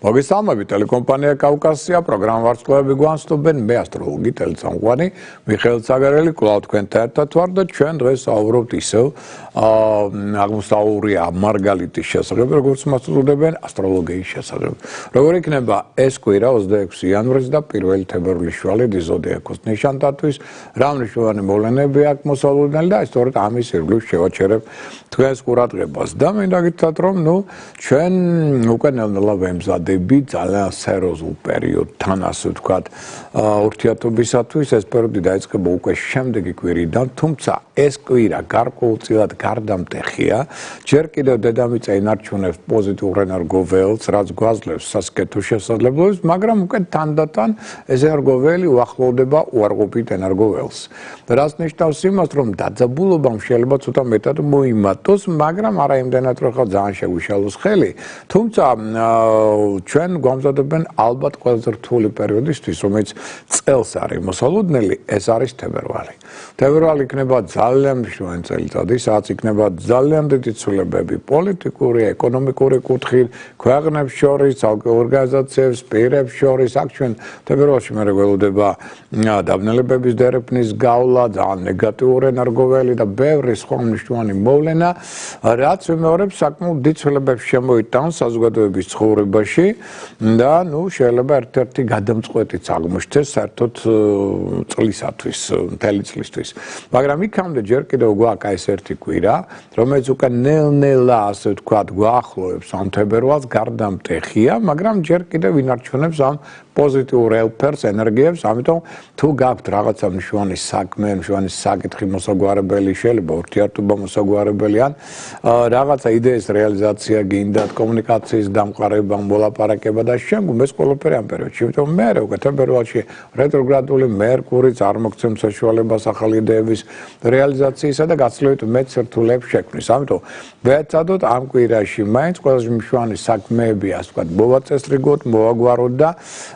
მოგესალმებით, ტელეკომპანია კავკასია პროგრამვარსკვლავები გვანცნობენ, მე ასტროლოგი ტელეწამყვანი მიხეილ ცაგარელი, კვლავ თქვენთან ერთად ვარ და ჩვენ დღეს საუბრობთ ისევ აღმოსავლური მარგალიტის შესახებ, როგორც მას უწოდებენ ასტროლოგიის შესახებ. Როგორ იქნება ეს კვირა 26 იანვრის და 1 თებერვლის შუალედი ზოდიაქოს ნიშანდათვის, რა მნიშვნელოვანი მოვლენები აქვს მოსალოდნელი და სწორედ ამის ირგვლივ შევაჩერებ თქვენს ყურადღებას და მინდა გითხრათ, რომ ჩვენ უკვე ნელ-ნელა ვემზადები ძალიან სერიოზულ პერიოდთან, ასე ვთქვათ, ურთიერთობისათვის ეს პერიოდი დაიწყება უკვე შემდეგი კვირიდან, თუმცა ეს კვირა გარკვეულწილად გარდამტეხია, ჯერ კიდევ დედამიწა ინარჩუნებს პოზიტიურ ენერგო ველს, რაც გვაძლევს სასკეთო შესაძლებლობებს, მაგრამ უკვე თანდათან ეს ენერგო ველი უახლოვდება უარყოფით ენერგო ველს. რაც ნიშნავს იმას, რომ დაძაბულობამ შეიძლება ცოტა მეტად მოიმატოს, მაგრამ არა იმდენად, რომ ძალიან შეგვიშალოს ხელი, თუმცა ჩვენ გვამზადებენ ალბათ ყველაზე რთული პერიოდისთვის, რომელიც წელს არის მოსალოდნელი, ეს არის თებერვალი. თებერვალი იქნება ძალიან მნიშვნელოვანი წელიწადი, სადაც იქნება ძალიან დიდი ცვლილებები პოლიტიკური, ეკონომიკური კუთხით, ქვეყნებს შორის, ორგანიზაციებს, პირებს შორის. აქ ჩვენ თებერვალში მე გველოდება დაბნელებების დერეფნის გავლა, ძალიან ნეგატიური ენერგოველი და ბევრი სხვა მნიშვნელოვანი მოვლენა, რაც ვიმეორებს საკმაოდ დიდ ცვლილებებს შემოიტანს საზოგადოების ცხოვრებაში და შეიძლება ერთ-ერთი გადამწყვეტიც აღმოჩნდეს საერთოდ წლისათვის, მთელი წლისთვის. მაგრამ იქამდე ჯერ კიდევ გვაქვს ეს ერთი კვირა, რომელიც უკვე ნელ-ნელა, ასე ვთქვათ, გვაახლოვებს ამ თებერვალს, გარდამტეხია, მაგრამ ჯერ კიდევ ინარჩუნებს ამ პოზიტიურ ელფერს, ენერგიებს, ამიტომ თუ გაქვთ რაღაცა მნიშვნელოვანი საქმე, მნიშვნელოვანი საკითხი მოსაგვარებელი, შეიძლება ურთიერთობა მოსაგვარებელი ან რაღაცა იდეის რეალიზაცია გინდათ, კომუნიკაციის დამყარება, მოლაპარაკება და შემდგომ ეს ყველაფერი ამ პერიოდში. იმიტომ მე უკვე თებერვალში რეტროგრადული მერკური წარმოგცემს საშუალებას ახალი იდეების რეალიზაციისა და გაცილებით მეტ სირთულეებს შექმნის. ამიტომ ვეცადოთ ამ კვირაში მაინც ყველაზე მნიშვნელოვანი საქმეები, ასე ვთქვათ, მოვაწესრიგოთ, მოვაგვაროთ და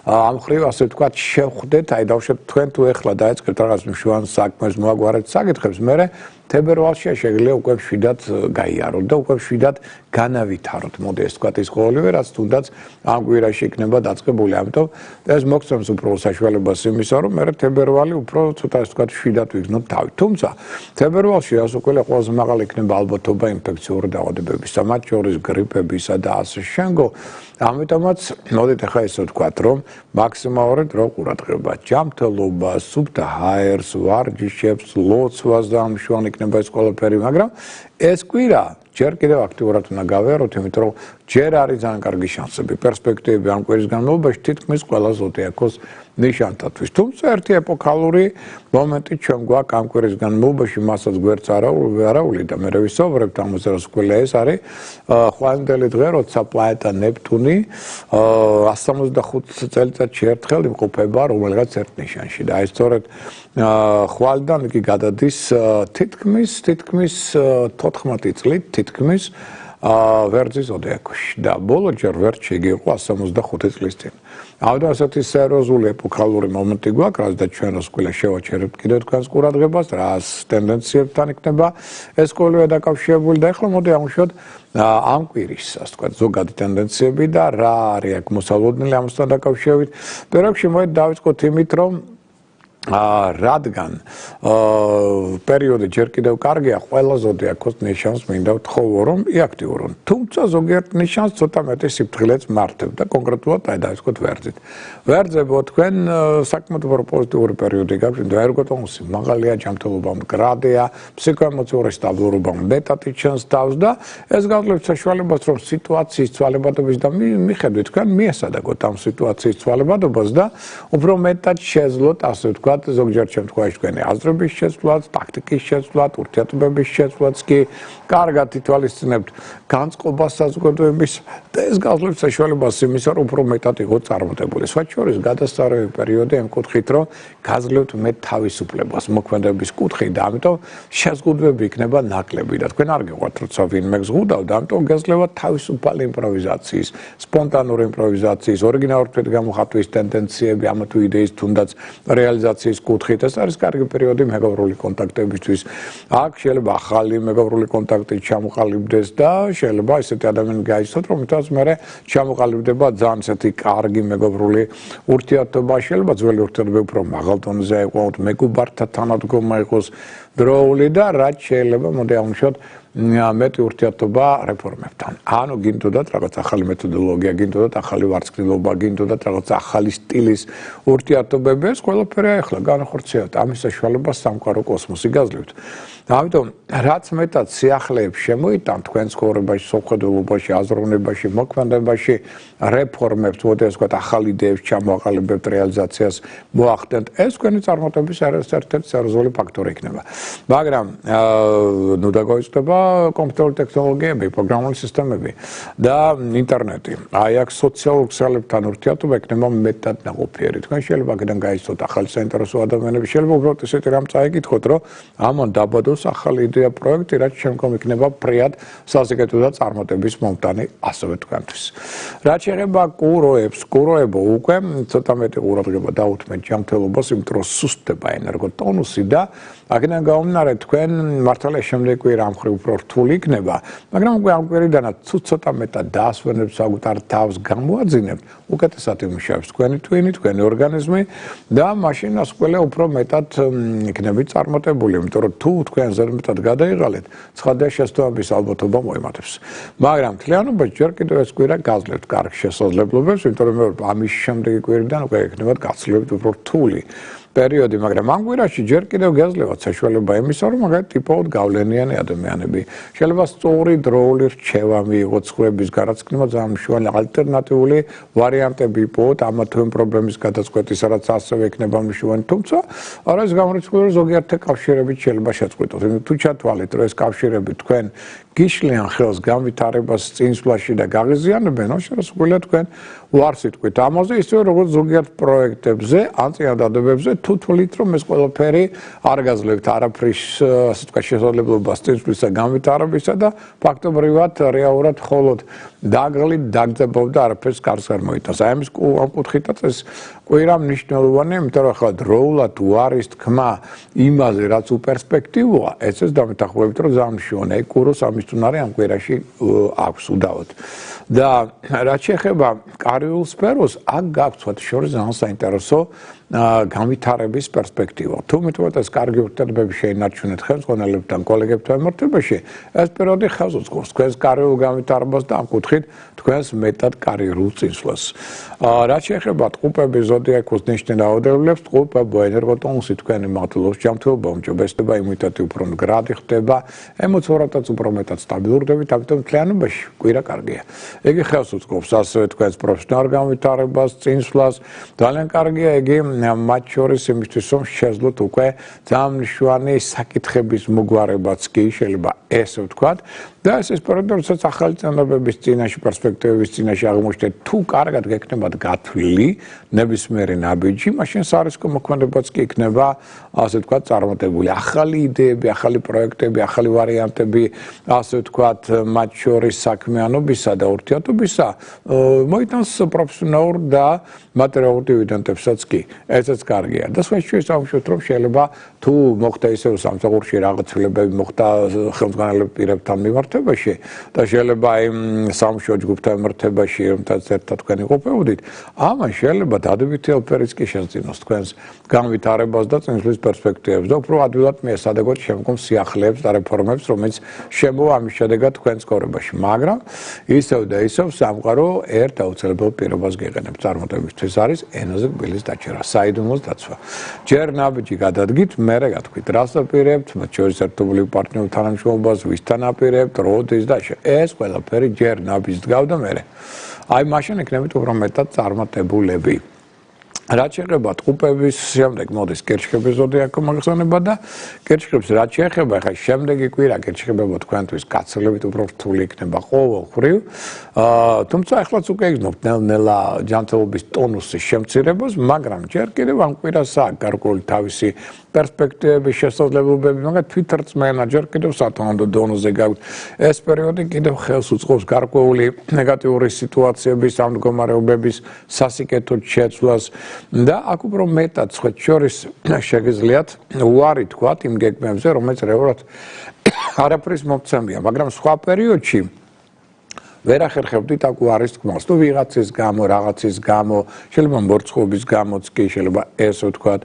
ამ ხრივ, ასე ვთქვათ, შევხვდეთ, აი დავუშვათ თქვენ თუ ეხლა დაიწყებთ რაღაც მნიშვნელოვან საქმეს, მოაგვარეთ საკითხებს, მერე თებერვალში შეიძლება უკვე მშვიდად გაიაროთ და უკვე მშვიდად განავითაროთ. მოდი ეს ვთქვათ ის ყოველივე, რაც თუნდაც ამ კვირაში იქნება დაწყებული. ამიტომ ეს მოგცემს უფრო საშუალებას იმისა, რომ მე თებერვალი უფრო ცოტა ეს ვთქვათ მშვიდად ვიგრძნოთ თავი. თუმცა თებერვალში რაც უკვე ყველაზე მაღალი იქნება ალბათობა ინფექციური დაავადებებისა, მათ შორის გრიპებისა და ასე შემდგომ. ამიტომაც მოდით ახლა ესე ვთქვათ, რომ მაქსიმალურად რო ყურადღება ჯანმრთელობას, სუფთა ჰაერს, ვარჯიშებს, ლოცვას და ამშვენ იქნება ეს ყველაფერი, მაგრამ ეს კვირა ჯერ კიდევ აქტიურად უნდა გავიაროთ, იმიტომ რომ ჯერ არის ძალიან კარგი შანსები, პერსპექტივები ამ კვირის განმავლობაში თითქმის ყველა ზოდიაქოს ნიშანდათვის. თუმცა ერთი ეპოქალური მომენტი ჩვენ გვაქვს ამ კვირის განმავლობაში, მასაც გვერდს არაული და მე ვისაუბრებთ ამაზე, რომ სკოლა ეს არის ხვალინდელი დღე, როცა პლანეტა ნეპტუნი 165 წელიწადში ერთხელ იმყოფება რომელიღაც ერთ ნიშანში და ეს სწორედ ხვალიდან იგი გადადის თითქმის 14 წლით თითქმის ვერძის ზოდიაქოში და ბოლო ჯერ ვერძში იგი იყო 165 წლის წინ. ამიტომ ასეთი სერიოზული ეპოქალური მომენტი გვაქვს, რაც და ჩვენ როსკვილა შევაჩერებთ კიდევ თქვენს ყურადღებას, რას ტენდენციებთან იქნება ეს ყოველივე დაკავშირებული და ეხლა მოდი ამშვათ ამ კვირის, ასე ვთქვათ, ზოგადი ტენდენციები და რა არის აქ მოსალოდნელი ამასთან დაკავშირებით. პირველში მოდი დავიწყოთ იმით, რომ რადგან პერიოდი ჯერ კიდევ კარგია, ყველა ზოდიაქოს ნიშანს მინდა ვთხოვო, რომ იაქტიურონ. თუმცა ზოგიერთ ნიშანს ცოტა მეტი სიფრთხილეც მართებ და კონკრეტულად აი დავიწყოთ ვერძით. ვერძებო თქვენ საკმაოდ პოზიტიური პერიოდი გაქვთ, ენერგოტონუსი მაღალია, ჯანმრთელობა მდგრადია, ფსიქოემოციური სტაბილურობა მეტად იჩენს თავს და ეს გაძლევს საშუალებას, რომ სიტუაციის ცვალებადობის და მიხედვით თქვენ მიესადაგოთ ამ სიტუაციის ცვალებადობას და უფრო მეტად შეძლოთ, ასე ვთქვათ, ზოგჯერ შემთხვევაში თქვენი აზრების შეცვლაც, ტაქტიკის შეცვლაც, ურთიერთობების შეცვლაც კი კარგად ითვალისწინებთ განწყობას საზოგადოების და ეს გაძლევს საშუალებას იმისა, რომ უფრო მეტად იყო წარმატებული. სხვათა შორის გადასწორებული პერიოდი ამ კუთხით, რომ გაძლევთ მეტ თავისუფლებას მოქმედების კუთხით და ამიტომ შეზღუდვები იქნება ნაკლები და თქვენ არ გიყვართ როცა ვინმე ზღუდავთ, ამიტომ გეძლევა თავისუფალი იმპროვიზაციის, სპონტანური იმპროვიზაციის, ორიგინალური თვით გამოხატვის ტენდენციები, ამა თუ იდეის თუნდაც რეალიზაცია კომუნიკაციის კუთხით ეს არის კარგი პერიოდი მეგობრული კონტაქტებისთვის. აქ შეიძლება ახალი მეგობრული კონტაქტი ჩამოყალიბდეს და შეიძლება ესეთი ადამიანი გაიცნოთ, რომელთაც მე ჩამოყალიბდება ძალიან ისეთი კარგი მეგობრული ურთიერთობა, შეიძლება ძველი ურთიერთობა უფრო მაღალ დონეზე იყოს, მეგობართა თანადგომა იყოს დროული და რაც შეიძლება მოდი აღვნიშნოთ მეტი ურთიერთობა რეფორმებთან. ანუ გინდოდათ რაღაც ახალი მეთოდოლოგია, გინდოდათ ახალი ვარცხნილობა, გინდოდათ რაღაც ახალი სტილის ურთიერთობები, ეს ყველაფერი ახლა განახორციელებთ. ამის საშუალებას სამყარო კოსმოსი გაძლევთ. ამიტომ რაც მეტად სიახლეებს შემოიტანთ თქვენ ცხოვრებაში, სამხედროობაში, აზროვნებაში, მოქმედებაში, რეფორმებს, მოდი ასე ვთქვათ, ახალი იდეებს ჩამოაყალიბებთ, რეალიზაციას მოახდენთ, ეს თქვენი წარმატების ერთ-ერთი სერიოზული ფაქტორი იქნება. მაგრამ ნუ დაგოიწდება კომპიუტერული ტექნოლოგიები, პროგრამული სისტემები და ინტერნეტი. აი აქ სოციალურ ქსელებთან ურთიერთობა იქნება მეტად ნაყოფიერი. თქვენ შეიძლება აქედან გაიცნოთ ახალი საინტერესო ადამიანები, შეიძლება უბრალოდ ესეთი რამ წაიკითხოთ, რომ ამან დაბადოს ახალი იდეა პროექტი, რაც შემდგომ იქნება ფრიად საზოგადო და წარმატების მომტანი ასევე თქვენთვის. რაც შეეხება კუროებს, კუროებო უკვე ცოტა მეტი ყურადღება დაუთმეთ ჯანმრთელობას, იმიტომ რომ სუსტდება ენერგოტონუსი და აქედან გამომდინარე თქვენ მართალია შემდეგი კვირა ამ მხრივ უფრო რთული იქნება, მაგრამ უკვე ამ კვირიდანაც ცოტა მეტად დაასვენებთ საკუთარ თავს გამოაძინებთ, უკეთესად იმუშავებს თქვენი ტვინი, თქვენი ორგანიზმი და მაშინ ასკვლელი უფრო მეტად იქნებით წარმატებული, იმიტომ რომ თუ თქვენ ზედმეტად გადაიღალეთ, ცხადია შესაძლებლობის ალბათობა მოემართებს. მაგრამ მთლიანობაში ჯერ კიდევ ეს კვირა გაძლევთ კარგ შესაძლებლობებს, იმიტომ რომ ამის შემდეგი კვირიდან უკვე იქნებათ გაცილებით უფრო რთული პერიოდი, მაგრამ ამ კვირაში ჯერ კიდევ გაძლევათ საშუალება იმისა, რომ მაგალითად ტიპობრივ გავლენიანი ადამიანები შეიძლება სწორი დროული რჩევა მიიღოთ ცხოვრების გარაცხნილად ძალიან მნიშვნელოვანი ალტერნატიული ვარიანტები იპოვოთ ამა თუ იმ პრობლემის გადაწყვეტის, რაც ასევე იქნება მნიშვნელოვანი, თუმცა არის გამორიცხული ზოგიერთი კავშირებით შეიძლება შეწყვიტოთ. თუ ჩათვალეთ, რომ ეს კავშირები თქვენ გიშლიან ხელს განვითარებას წინსვლაში და გაღიზიანებენ, შესაძლებელია თქვენ უარს იტყვით ამაზე, ისევე როგორც ზოგიერთ პროექტებზე ან წინადადებებზე, თუ თვლით, რომ ეს ყველაფერი არ გაძლევთ არაფრის, ასე ვთქვათ, შესაძლებლობას წინსვლისა განვითარებისა და ფაქტობრივად რეალურად მხოლოდ დაგლით დაგძებავ და არაფერს კარს არ მოიტანს. აი ამის ამ კუთხითაც ეს კვირა მნიშვნელოვანია, იმიტომ რომ ახლა დროულად უარის თქმა იმაზე, რაც უპერსპექტივოა, ეს დამეთახმებით, რომ ძალიან მნიშვნელოვანია კუროს ამის უნარი ამ კვირაში აქვს უდავოდ. და რაც შეეხება კარიერულ სფეროს, აქ გაქვთ შორის ძალიან საინტერესო განვითარების პერსპექტივა. თუ მეტად ეს კარგი ურთიერთობები შეინარჩუნეთ ხელმძღვანელებთან, კოლეგებთან მიმართებაში, ეს პერიოდი ხელს უწყობს თქვენს კარიერულ განვითარებას და ამ კუთხით თქვენს მეტად კარიერულ წინსვლას. რაც შეეხება ტყუპების ზოდიაქოს ნიშნულ რაოდენობას, ტყუპებო ენერგოტონუსი თქვენი მართლობის ჯანმრთელობა, უმჯობესდება, იმუნიტეტი უფრო მდგრადი ხდება, ემოციურადაც უფრო მეტად სტაბილურდებით, ამიტომ მთლიანობაში კვირა კარგია. იგი ხელს უწყობს ასევე თქვენს პროფესიონალურ განვითარებას, წინსვლას, ძალიან კარგია იგი მათ შორის იმისთვის, რომ შეძლოთ უკვე ძალიან მნიშვნელოვანი საკითხების მოგვარებაც კი შეიძლება ესე ვთქვათ და ეს პერიოდი, როდესაც ახალი წინადადებების წინაშე პერსპექტივების წინაშე აღმოჩნდეთ, თუ კარგად გექნებათ გათვლილი ნებისმიერი ნაბიჯი, მაშინ სარისკო მოქმედებაც კი იქნება, ასე ვთქვათ, წარმატებული. ახალი იდეები, ახალი პროექტები, ახალი ვარიანტები, ასე ვთქვათ, მათ შორის საქმიანობისა და ურთიერთობისა მოიტანს პროფესიონალურ და მატერიალურ დივიდენდებსაც კი. ესეც კარგია. და სხვაგვარად ამშვენოთ, რომ შეიძლება თუ მოხდა ისევ სამსახურში რაღაც ცვლილებები მოხდა ხელმძღვანელობ პირებთან მიმართებაში და შეიძლება იმ სამშვიდობო ჯგუფთან მიმართებაში, რომელთაც ერთად თქვენ იყოფებოდით, ამან შეიძლება დადებითი ოფერიც კი შეძინოს თქვენს განვითარებას და წინსვლის პერსპექტივებს და უფრო ადვილად მიესადაგოთ შემდგომ სიახლეებს და რეფორმებს, რომელიც შემოვა ამის შედეგად თქვენ ცხოვრებაში. მაგრამ ისევ და ისევ სამყარო ერთ აუცილებელ პირობას გეყენებს წარმატებისთვის არის ენაზე გბილის დაჭერა, საიდუმლოს დაცვა. ჯერ ნაბიჯი გადადგით, მერე გათქვით, რას აპირებთ, მათ შორის ერთობლივ პარტნიორულ თანამშრომლობას, ვისთან აპირებთ, როდის და ეს ყველაფერი ჯერ ნაბიჯს დგავ და მერე. აი მაშინ იქნებით უფრო მეტად წარმატებულები. რაც შეეხება ტყუპების შემდეგ მოდის კერჩხების ზოდიაქო მაგხსენება და კერჩხებს რაც შეეხება ხა შემდეგი კვირა კერჩხებებო თქვენთვის გაცილებით უფრო რთული იქნება ყოველხრივ. თუმცა ახლაც უკვე იგნობთ ნელ-ნელა ჯანმრთელობის ტონუსის შემცირებას, მაგრამ ჯერ კიდევ ამ კვირას აქვს გარკვეული თავისი პერსპექტივები, შესაძლებლობები, მაგრამ თვითრწმენა ჯერ კიდევ სათანადო დონეზე გაქვთ. ეს პერიოდი კიდევ ხელს უწყობს გარკვეული ნეგატიური სიტუაციების, ამ მდგომარეობების სასიკეთოდ შეცვლას. და აქ უფრო მეტად სხვა შორის შეგიძლიათ უარი თქვათ იმ გეგმებზე, რომელიც რეალურად არაფრის მომცემია, მაგრამ სხვა პერიოდში ვერ ახერხებდით აქ უარის თქმას, თუ ვიღაცის გამო, რაღაცის გამო, შეიძლება მორცხობის გამოც კი, შეიძლება ესე ვთქვათ.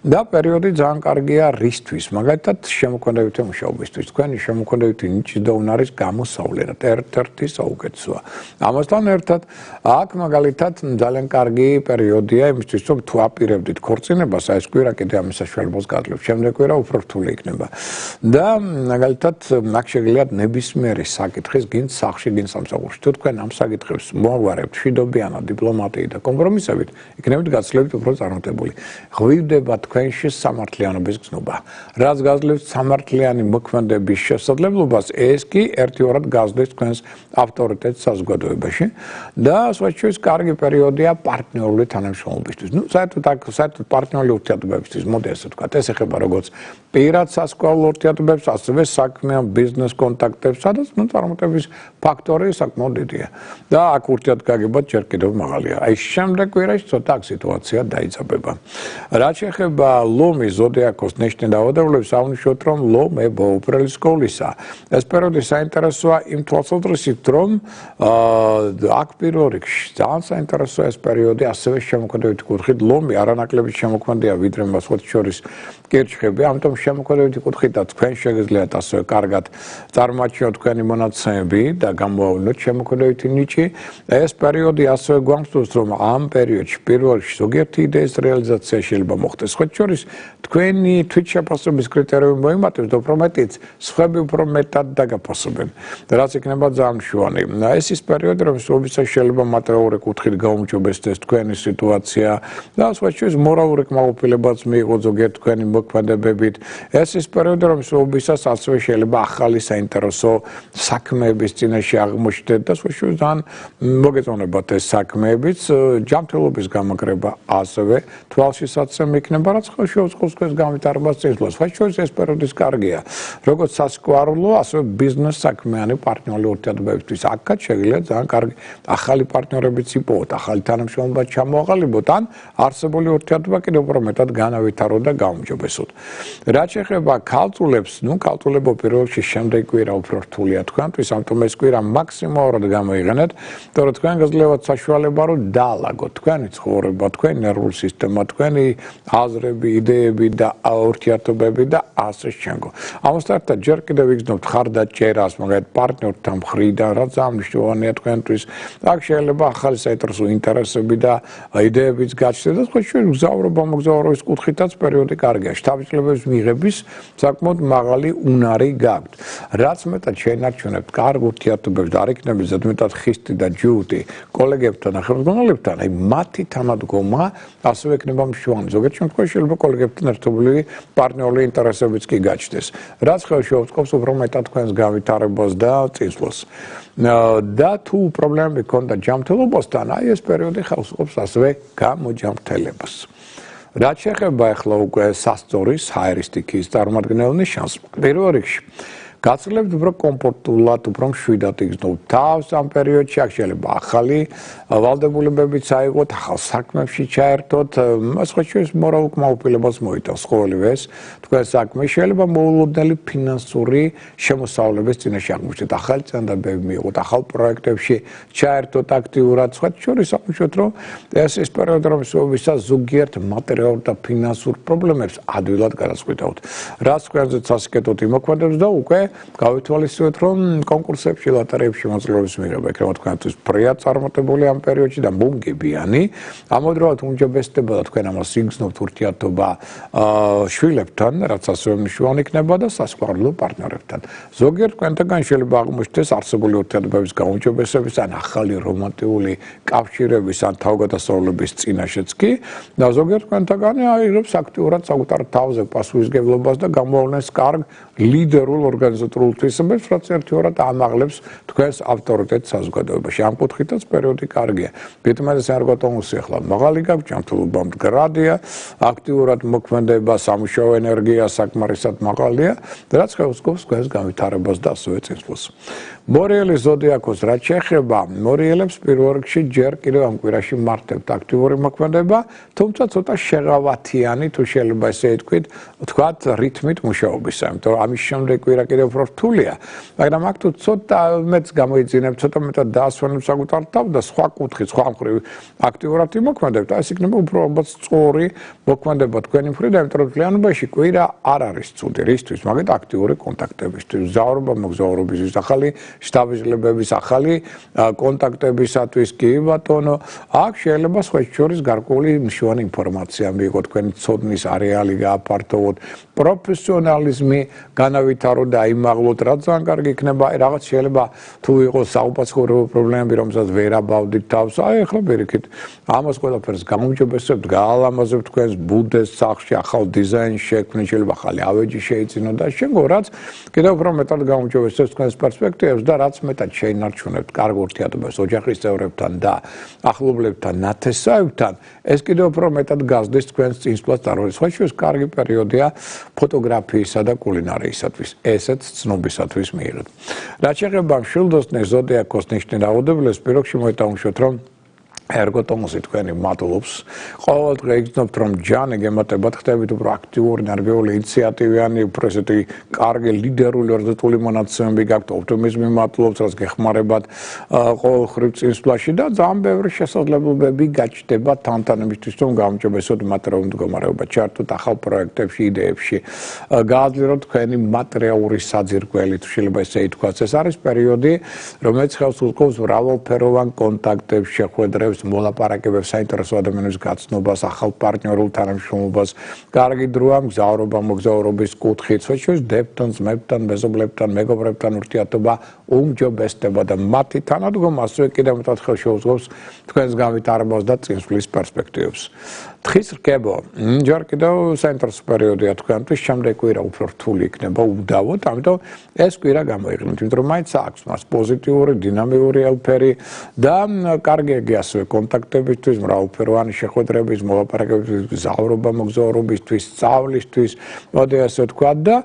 და პერიოდი ძალიან კარგია რისთვის, მაგალითად შემოქმედებითი მუშაობისთვის. თქვენი შემოქმედებითი ნიჭი და უნარის გამოსავლერად ერთ-ერთი საუკეთესოა. ამასთან ერთად აქ მაგალითად ძალიან კარგი პერიოდია იმისთვის, რომ თუ აპირებდით ქორწინებას, ეს კვირა კიდე ამის საშუალებას გაძლევს. შემდეგ კვირა უფრო რთული იქნება. და მაგალითად აქ შეგიძლიათ ნებისმიერი საკითხის გინ სახლში, გინ სამსახურში. თუ თქვენ ამ საკითხებს მოაგვარებთ მშვიდობიანად, დიპლომატიით და კომპრომისებით, იქნებით გაცილებით უფრო წარმატებული. ღვივდება თქვენში სამართლიანობის გზნობა. რაც გაძლევს სამართლიანი მოქმედების შესაძლებლობას, ეს კი ერთიორად გაზრდის თქვენს ავტორიტეტს საზოგადოებაში და სხვაჩვენს კარგი პერიოდია პარტნიორული თანამშრომლობისთვის. საერთოდ პარტნიორული ურთიერთობებისთვის, მოდი ასე ვთქვათ, ეს ეხება როგორც პირად სასკოლო ურთიერთობებს, ასევე საქმიან ბიზნეს კონტაქტებს, სადაც წარმატების ფაქტორი საკმაოდ დიდია. და აქ ურთიერთგაგებად ჯერ კიდევ მაღალია. აი შემდეგ კვირაში ცოტა აქ სიტუაცია დაიწყება. რაც შეეხება ლომის ზოდიაქოს ნიშნე დაავადებულებს, აღნიშნოთ, რომ ლომებო უპირელი სკოლისა. ეს პერიოდი საინტერესოა იმ თვალსაზრისით, რომ აქ პირველ რიგში ძალიან საინტერესოა ეს პერიოდი ასევე შემოქმედებითი კუთხით. ლომი არანაკლებით შემოქმედია ვიდრე სხვა შორის კირჩხები, ამიტომ შემოქმედებითი კუთხითაც თქვენ შეგიძლიათ ასევე კარგად წარმოაჩინოთ თქვენი მონაცემები და გამოავლინოთ შემოქმედებითი ნიჭი. ეს პერიოდი ასევე გვამცდოს, რომ ამ პერიოდში პირველ რიგში ზოგიერთი იდეის რეალიზაცია შეიძლება მოხდეს. სხვა შორის თქვენი თვითშეფასების კრიტერიუმი მოიმატებს და უფრო მეტიც სხვები უფრო მეტად დაგაფასებენ. რაც იქნება ძალიან მშვენი. ეს ის პერიოდი, რომელსაც შეიძლება მატერიალური კუთხით გაუმჯობესდეს თქვენი სიტუაცია და სხვა შორის მორალური კმაყოფილებაც მიიღო ზოგიერთ თქვენი მოქმედებებით. ეს ის პერიოდი, რომელსაც ასევე შეიძლება ახალი საინტერესო საქმეების წინაშე აღმოჩნდეთ და სხვა შორის ძალიან მოგეწონებათ ეს საქმეებიც, ჯანმრთელობის გამაგრება ასევე თვალშისაცემი იქნება, რაც ხელშეუწყობს თქვენს განვითარებას წინსვლას. სხვა შორის ეს პერიოდის კარგია, როგორც სასკვალო, ასევე ბიზნეს საქმიანი პარტნიორული ურთიერთობებისთვის. აქაც შეგიძლიათ ძალიან კარგი ახალი პარტნიორებიც იპოვოთ, ახალი თანამშრომლობა ჩამოაყალიბოთ, ან არსებული ურთიერთობა კიდევ უფრო მეტად განავითაროთ და გაუმჯობესოთ. რაც შეეხება ქალწულებს, ქალწულებო პირველ რიგში შემდეგ კვირა უფრო რთულია თქვენთვის, ამიტომ ეს კვირა მაქსიმალურად გამოიყენეთ, იმიტომ რომ თქვენ გეძლევათ საშუალება, რომ დაალაგოთ თქვენი ცხოვრება, თქვენი ნერვული სისტემა, თქვენი აზრები, იდეები და ურთიერთობები და ასე შემდგომ. ამასთან ერთად ჯერ კიდევ იგრძნობთ ხარდაჭერას, მაგალითად პარტნიორთან მხრიდან, რაც ძალიან მნიშვნელოვანია თქვენთვის. აქ შეიძლება ახალი საინტერესო ინტერესები და იდეებიც გაჩნდეს და სხვა შორის მოგზაურობის კუთხითაც პერიოდი კარგია. შთაბეჭდილებების მიღების საკმაოდ მაღალი უნარი გაქვთ. რაც მეტად შეინარჩუნებთ კარგ ურთიერთობებს და არ იქნებით ზედმეტად ხისტი და ჯიუტი კოლეგებთან და ხელმძღვანელებთან, აი მათი თანადგომა ასევე იქნება მშვენი. ზოგიერთ შემთხვევაში შეიძლება კოლეგებთან ერთობლივი პარტნიორული ინტერესებიც კი გაჩნდეს. რაც ხელშეუწყობს უფრო მეტად თქვენს განვითარებას და წინსვლას. და თუ პრობლემები გქონდა ჯანმრთელობასთან, აი ეს პერიოდი ხელს უწყობს ასევე გამოჯანმრთელებას. რაც შეეხება ახლა უკვე სასწორის ჰაერისტიკის წარმომადგენელ ნიშანს, პირველ რიგში გაცილებით უფრო კომფორტულად, უფრო მშვიდად იგრძნობთ თავს ამ პერიოდში, აქ შეიძლება ახალი ვალდებულებებიც აიღოთ, ახალ საქმეებში ჩაერთოთ, სხვა შორის მორალურ კმაყოფილებას მოიტანს ყოველივე ეს თქვენ საქმე, შეიძლება მოულოდნელი ფინანსური შემოსავლების წინაშე აღმოჩნდეთ, ახალი წინადადებები მიიღოთ, ახალ პროექტებში ჩაერთოთ აქტიურად, სხვა შორის აღმოჩნდეთ, რომ ეს ის პერიოდი, რომელსაც ზოგიერთ მატერიალურ და ფინანსურ პრობლემებს ადვილად გადაწყვეტავთ. რაც თქვენზეც ასკეთოთ იმოქმედებს და უკვე გავითვალისწინოთ, რომ კონკურსებში, ლოტარეებში მოძლეობის მიღება იქნება თქვენთვის ფრიად წარმატებული ამ პერიოდში და მომგებიანი. ამავდროულად უმჯობესდება და თქვენ ამას იგრძნობთ ურთიერთობა შვილებთან, რაც ასევე მნიშვნელოვანი იქნება და სასკვალო პარტნიორებთან. ზოგიერთ თქვენთაგან შეიძლება აღმოჩნდეს არსებული ურთიერთობების გაუმჯობესების ან ახალი რომანტიკული კავშირების ან თავგადასავლების წინაშეც კი და ზოგიერთ თქვენთაგანი აიღებს აქტიურად საკუთარ თავზე პასუხისმგებლობას და გამოავლენს კარგ ლიდერულ ორგანიზაციას ორგანიზატორულ თვისებებს, რაც ერთიორად ამაღლებს თქვენს ავტორიტეტს საზოგადოებაში. ამ კუთხითაც პერიოდი კარგია. ბიტმერის ერგოტონუსი ახლა მაღალი გაქვს, ჯანმრთელობა მდგრადია, აქტიურად მოქმედება, სამუშაო ენერგია საკმარისად მაღალია, რაც ხელს გვაქვს თქვენს განვითარებას და ასევე წინსვლას. მორიელის ზოდიაქოს რაც შეეხება, მორიელებს პირველ რიგში ჯერ კიდევ ამ კვირაში მართავთ აქტიური მოქმედება, თუმცა ცოტა შეღავათიანი თუ შეიძლება ესე ვთქვათ, რითმით მუშაობისა, იმიტომ რომ ამის შემდეგ კვირა კიდევ უფრო რთულია, მაგრამ აქ თუ ცოტა მეტს გამოიძინებთ, ცოტა მეტად დაასვენებთ საკუთარ თავს და სხვა კუთხით, სხვა მხრივ აქტიურად იმოქმედებთ, ეს იქნება უფრო ალბათ სწორი მოქმედება თქვენი მხრიდან, იმიტომ რომ მთლიანობაში კვირა არ არის ცუდი, რისთვის, მაგათ აქტიური კონტაქტებისთვის, მგზავრობა, მოგზაურობისთვის, ახალი შტაბის-ლებების ახალი კონტაქტებისათვის კი ბატონო, აქ შეიძლება სხვათა შორის გარკვეული მნიშვნელოვანი ინფორმაცია მიიღოთ, თქვენი ცოდნის არეალი გააფართოვოთ, პროფესიონალიზმი განავითაროთ და აიმაღლოთ, რაც ძალიან კარგი იქნება, რაღაც შეიძლება თუ იყოს საუბაცხოვრო პრობლემები, რომელსაც ვერ აბავდით თავს, ახლა პირიქით, ამას ყველაფერს გამომჯობესებთ, გაალამაზებთ თქვენს ბუდეს სახლში, ახალ დიზაინს შექმნით, შეიძლება ახალი ავეჯი შეიძინოთ და შემდგომ რაც კიდევ უფრო მეტად გამომჯობესებს თქვენს პერსპექტივებს და რაც მეტად შეინარჩუნებთ კარგ ურთიერთობას ოჯახის წევრებთან და ახლობლებთან, ნათესავებთან, ეს კიდევ უფრო მეტად გაზრდის თქვენს წინსვლას წარმოადგენს. სხვა შორის კარგი პერიოდია ფოტოგრაფიისა და კულინარიისათვის, ესეც ცნობისათვის მიიღეთ. რაც შეეხება მშვილდოსნის ზოდიაქოს ნიშნის რაოდენობას, პირველში მოიტანხმოთ, რომ ერგოტონუსი თქვენი მადლობს. ყოველ დღე იგრძნობთ, რომ ჯანი გემატებათ, ხდებით უფრო აქტიური, ნერვიული, ინიციატივიანი, უფრო ესეთი კარგი ლიდერული ორდეტული მონაცემები გაქვთ, ოპტიმიზმი მადლობს, რაც გეხმარებათ ყოველხრივ წინსვლაში და ძალიან ბევრი შესაძლებლობები გაჩნდება თანთანებისთვის, რომ გამომჯობესოთ მატერიალური მდგომარეობა, ჩართოთ ახალ პროექტებში, იდეებში, გააძლიეროთ თქვენი მატერიალური საძირკველი, თუ შეიძლება ესე ითქვას. ეს არის პერიოდი, რომელიც ხელს უწყობს მრავალფეროვან კონტაქტებს, შეხვედრებს, მოლაპარაკებებს, საინტერესო ადამიანების გაცნობას, ახალ პარტნიორულ თანამშრომლობას, კარგი დროა მგზავრობა, მოგზაურობის კუთხით, სხვა შორის დებთან, ძმებთან, მეზობლებთან, მეგობრებთან ურთიერთობა უმჯობესდება და მათი თანადგომა ასევე კიდევ მეტად ხელს შეუწყობს თქვენს განვითარებას და წინსვლის პერსპექტივებს. თხის რკებო, ჯერ კიდევ საინტერესო პერიოდია თქვენთვის, შემდეგ კვირა უფრო რთული იქნება, უდავოდ, ამიტომ ეს კვირა გამოიყენოთ, იმიტომ რომ მაინც აქვს მას პოზიტიური, დინამიური ელფერი და კარგი ეგია ასევე კონტაქტებისთვის, მრავალფეროვანი შეხვედრების, მოლაპარაკებების, მგზავრობა, მოგზაურობისთვის, სწავლისთვის, მოდი ასე ვთქვათ და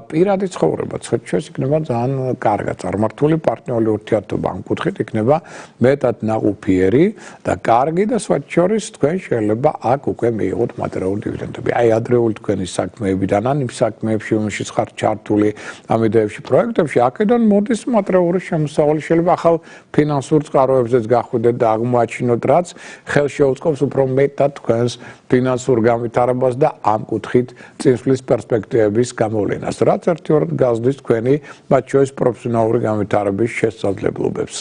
პირადი ცხოვრება, სხვა შორის იქნება ძალიან კარგად წარმართული პარტნიორული ურთიერთობა, ამ კუთხით იქნება მეტად ნაყოფიერი და კარგი და სხვა შორის თქვენ შეიძლება აქ უკვე მიიღოთ მატერიალური დივიდენდები. აი ადრეული თქვენი საქმეებიდან, ან იმ საქმეებში, რომელშიც ხართ ჩართული, ამ იდეებში, პროექტებში, აქედან მოდის მატერიალური შემოსავალი, შეიძლება ახალ ფინანსურ წყაროებზეც გახვიდეთ და აღმოაჩინოთ, რაც ხელს შეუწყობს უფრო მეტად თქვენს ფინანსურ განვითარებას და ამ კუთხით წინსვლის პერსპექტივების გამოვლენას, რაც ერთიორად გაზრდის თქვენი მათ შორის პროფესიონალური განვითარების შესაძლებლობებს.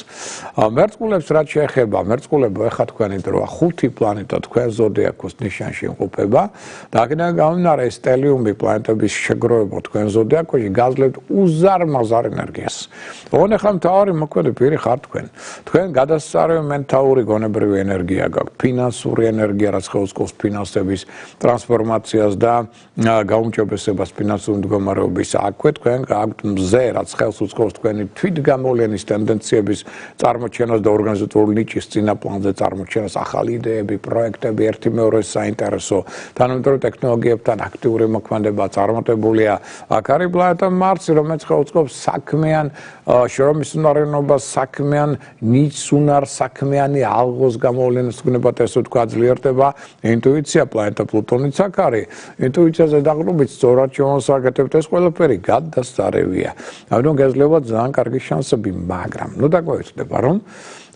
მერწყულებს რაც შეეხება, მერწყულებო ეხა თქვენი დროა, 5 პლანეტა თქვენ ზოდიაქოს ნიშანში იმყოფება და აქედან გამომდინარე სტელიუმი პლანეტების შეგროვება თქვენ ზოდიაქოში გაძლევთ უზარმაზარ ენერგიას. ოღონდ ეხლა მთავარი მოქმედი პირი ხართ თქვენ. თქვენ გადასწარევი მენტალური გონებრივი ენერგია გაქვთ, ფინანსური ენერგია, რაც ხელს უწყობს ფინანსების ტრანსფორმაციას და გაუმჯობესებას ფინანსური მდგომარეობის. აქვე თქვენ გაქვთ მზე, რაც ხელს უწყობს თქვენი თვითგამოვლენის ტენდენციების წარმოჩენას და ორგანიზატორული ნიჭის წინა პლანზე წარმოჩენას, ახალი იდეები, პროექტები, ერთი მეორეს საინტერესო, თანამედროვე ტექნოლოგიებთან აქტიური მოქმედება წარმატებულია. აქ არის პლანეტა მარსი, რომელიც ხელს უწყობს საქმიან შრომის უნარიანობას, საქმიან ნიჭს უნარს, საქმიანი ალღოს გამოვლენას, გნებათ ესე ვთქვა, ძლიერდება ინტუიცია, პლანეტა პლუტონიც აქ არის. ინტუიციაზე დაყრდნობით სწორად შემოსაკეთებთ, ეს ყველაფერი გადასწარევია. ამიტომ გეძლევა ძალიან კარგი შანსები, მაგრამ ნუ დაგვეცდება, რომ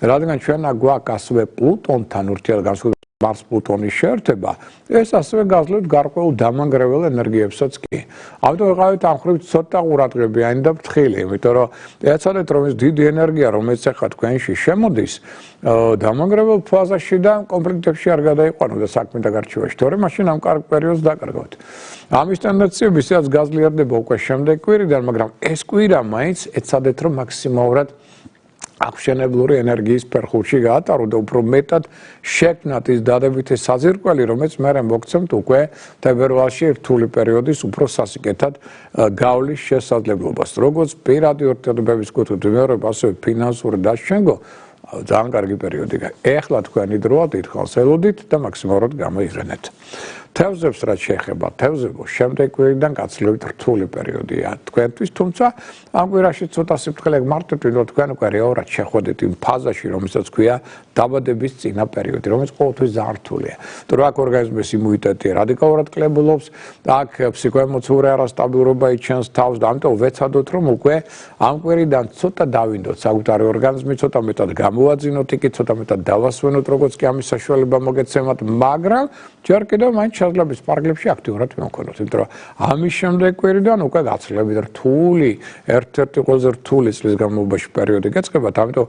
რადგან ჩვენ გვაქვს ასევე პლუტონთან ურთიერთგანშემო მარს პლუტონის შეერთება, ეს ასევე გაძლევთ გარკვეულ დამანგრეველ ენერგიებსაც კი. ამიტომ ვიყავით ამ ხრივ ცოტა ყურადღებიანი და ფრთხილი, იმიტომ რომ ეცადეთ რომ ეს დიდი ენერგია, რომელიც ახლა თქვენში შემოდის, დამანგრეველ ფაზაში და კონფლიქტებში არ გადაიყვანოს და საქმე დაგარჩევაში, თორემ მაშინ ამ კარგ პერიოდს დაკარგავთ. ამის ტენდენციები ისედაც გაძლიერდება უკვე შემდეგ კვირიდან, მაგრამ ეს კვირა მაინც ეცადეთ რომ მაქსიმალურად აღშენებლური ენერგიის ფერხულში გაატარო და უფრო მეტად შექმნათ ის დადებითი საზირკველი, რომელიც მერე მოგცემთ უკვე თებერვალში რთული პერიოდის უფრო სასიკეთად გავლის შესაძლებლობას. Როგორც პირადი ურთიერთობების კუთხით ვიმეორებ, ასევე ფინანსური დაშენგო ძალიან კარგი პერიოდი. ეხლა თქვენი დროა დიდხანს ელოდით და მაქსიმალურად გამოიყენეთ. თევზებს რაც შეეხება, თევზებო შემდეგ კვირიდან გაცილებით რთული პერიოდია თქვენთვის, თუმცა ამ კვირაში ცოტა სიფრთხილე გმართეთ, ვიდრე თქვენ უკვე რეალურად შეხვედით იმ ფაზაში, რომელსაც ქვია დაბადების წინა პერიოდი, რომელიც ყოველთვის ძალიან რთულია. თუ აქ ორგანიზმის იმუნიტეტი რადიკალურად კლებულობს, აქ ფსიქოემოციური არასტაბილურობა იჩენს თავს და ამიტომ ვეცადოთ, რომ უკვე ამ კვირიდან ცოტა დავინდოთ საკუთარი ორგანიზმი, ცოტა მეტად გამოვაძინოთ, იქით ცოტა მეტად დავასვენოთ, როგორც კი ამის საშუალება მოგეცემათ, მაგრამ ჯერ კიდევ მაინც შესაძლოა სპარგლებში აქტიურად მივქონოთ, იმიტომ რომ ამის შემდეგ კვირიდან უკვე გაცილებით რთული, ერთ-ერთი ყველაზე რთული წლის განმავლობაში პერიოდი გეწყებათ, ამიტომ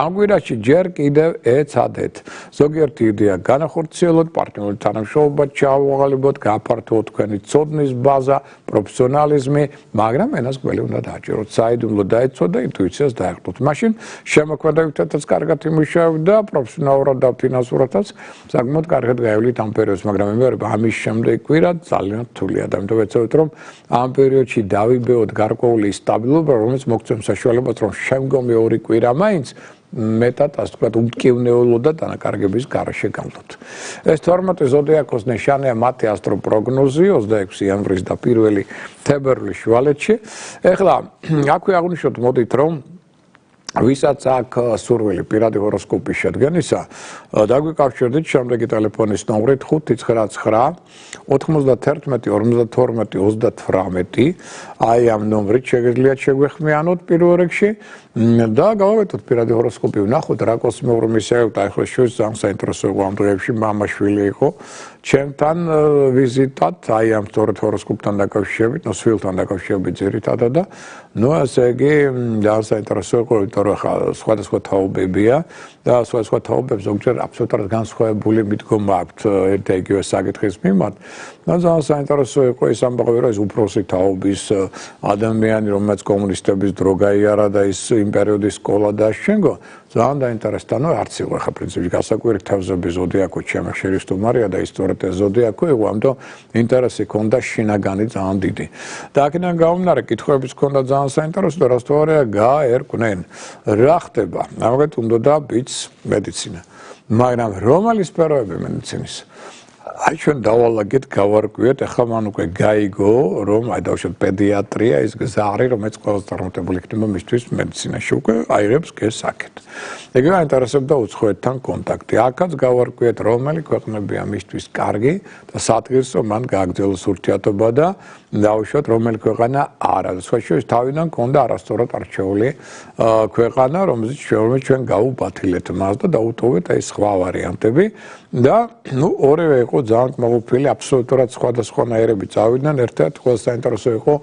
ამ კვირაში ჯერ კიდევ ეცადეთ ზოგიერთი იდეა განახორციელოთ, პარტნიორული თანამშრომლობა ჩაავალებოთ, გააფართოვოთ თქვენი ცოდნის ბაზა, პროფესიონალიზმი, მაგრამ ენას გველი უნდა დააჭიროთ, საიდუმლო დაეცოთ და ინტუიციას დაეხტოთ. მაშინ შემოქმედებითაც კარგად იმუშავებთ და პროფესიონალურად და ფინანსურადაც საკმაოდ კარგად გაივლით ამ პერიოდს, მაგრამ იმეორებ ამის შემდეგ კვირა ძალიან რთულია და ამიტომ ვეცადოთ, რომ ამ პერიოდში დავიბეოთ გარკვეული სტაბილობა, რომელიც მოგცემს საშუალებას, რომ შემდგომი ორი კვირა მაინც მეტად, ასე ვთქვათ, უმტკივნეულო და დანაკარგების გარეშე გავდოთ. ეს 12 ზოდიაქოს ნიშანია მათი ასტროპროგნოზი 26 იანვრის და 1 თებერვლის შუალედში. ეხლა აქვე აღვნიშნოთ, მოდით, რომ ვისაც აქვს სურვილი პირადი ჰოროსკოპის შედგენისა, დაგვიკავშირდით შემდეგი ტელეფონის ნომრით 599 91 52 38. აი ამ ნომრით შეგიძლიათ შეგვეხმიანოთ პირველ რიგში და გავაკეთოთ პირადი ჰოროსკოპი, ვნახოთ რა კოსმოსური მისიებთ. ახლა შუის ძალიან საინტერესო იყო ამ დღეებში, მამა-შვილი იყო ჩემთან ვიზიტად, აი ამ სწორედ ჰოროსკოპთან დაკავშირებით, სვილთან დაკავშირებით ძირითადად და ასე იგი ძალიან საინტერესო იყო, იმიტომ რომ სხვადასხვა თაობებია და სხვადასხვა თაობებს ზოგჯერ აბსოლუტურად განსხვავებული მიდგომა აქვთ ერთ და იგივე საკითხის მიმართ. და ძალიან საინტერესო იყო ის ამბავი, რომ ეს უფროსი თაობის ადამიანი, რომელსაც კომუნისტების დრო გაიარა და ის იმ პერიოდის სკოლა დააშენგო, ძალიან დაინტერესდა, ნუ არც იყო ხა პრინციპში გასაკვირი თევზების ზოდიაქო ჩემი შერისტუმარია და ისტორიად ეს ზოდიაქო იყო, ამიტომ ინტერესი ჰქონდა შინაგანი ძალიან დიდი. და აქედან გამომდინარე კითხვების ჰქონდა ძალიან საინტერესო და რასთვარია გაერკვნენ. რა ხდება? ამგვარად უნდა ბიც მედიცინა. მაგრამ რომელი სფეროები მედიცინის? აი ჩვენ დავალაგეთ, გავარკვიეთ, ახლა მან უკვე გაიგო, რომ აი დავუშვათ პედიატრია ის გზა არის, რომელიც ყველაზე წარმატებული იქნება მისთვის მედიცინაში. უკვე აიღებს გესაკეთ. ეგრევე აინტერესებდა უცხოეთთან კონტაქტი. აქაც გავარკვიეთ, რომელი ქვეყნებია მისთვის კარგი და სადგილსო მან გააგრძელოს ურთიერთობა და დავუშვათ რომელი ქვეყანა არა. სხვაშორის თავიდან ქონდა არასწორად არჩეული ქვეყანა, რომელიც ჩვენ გაუბათილეთ მას და დაუტოვეთ აი სხვა ვარიანტები და ნუ ორივე იყო ძალიან კმაყოფილი, აბსოლუტურად სხვადასხვანაირები წავიდნენ. ერთ-ერთი ყველაზე საინტერესო იყო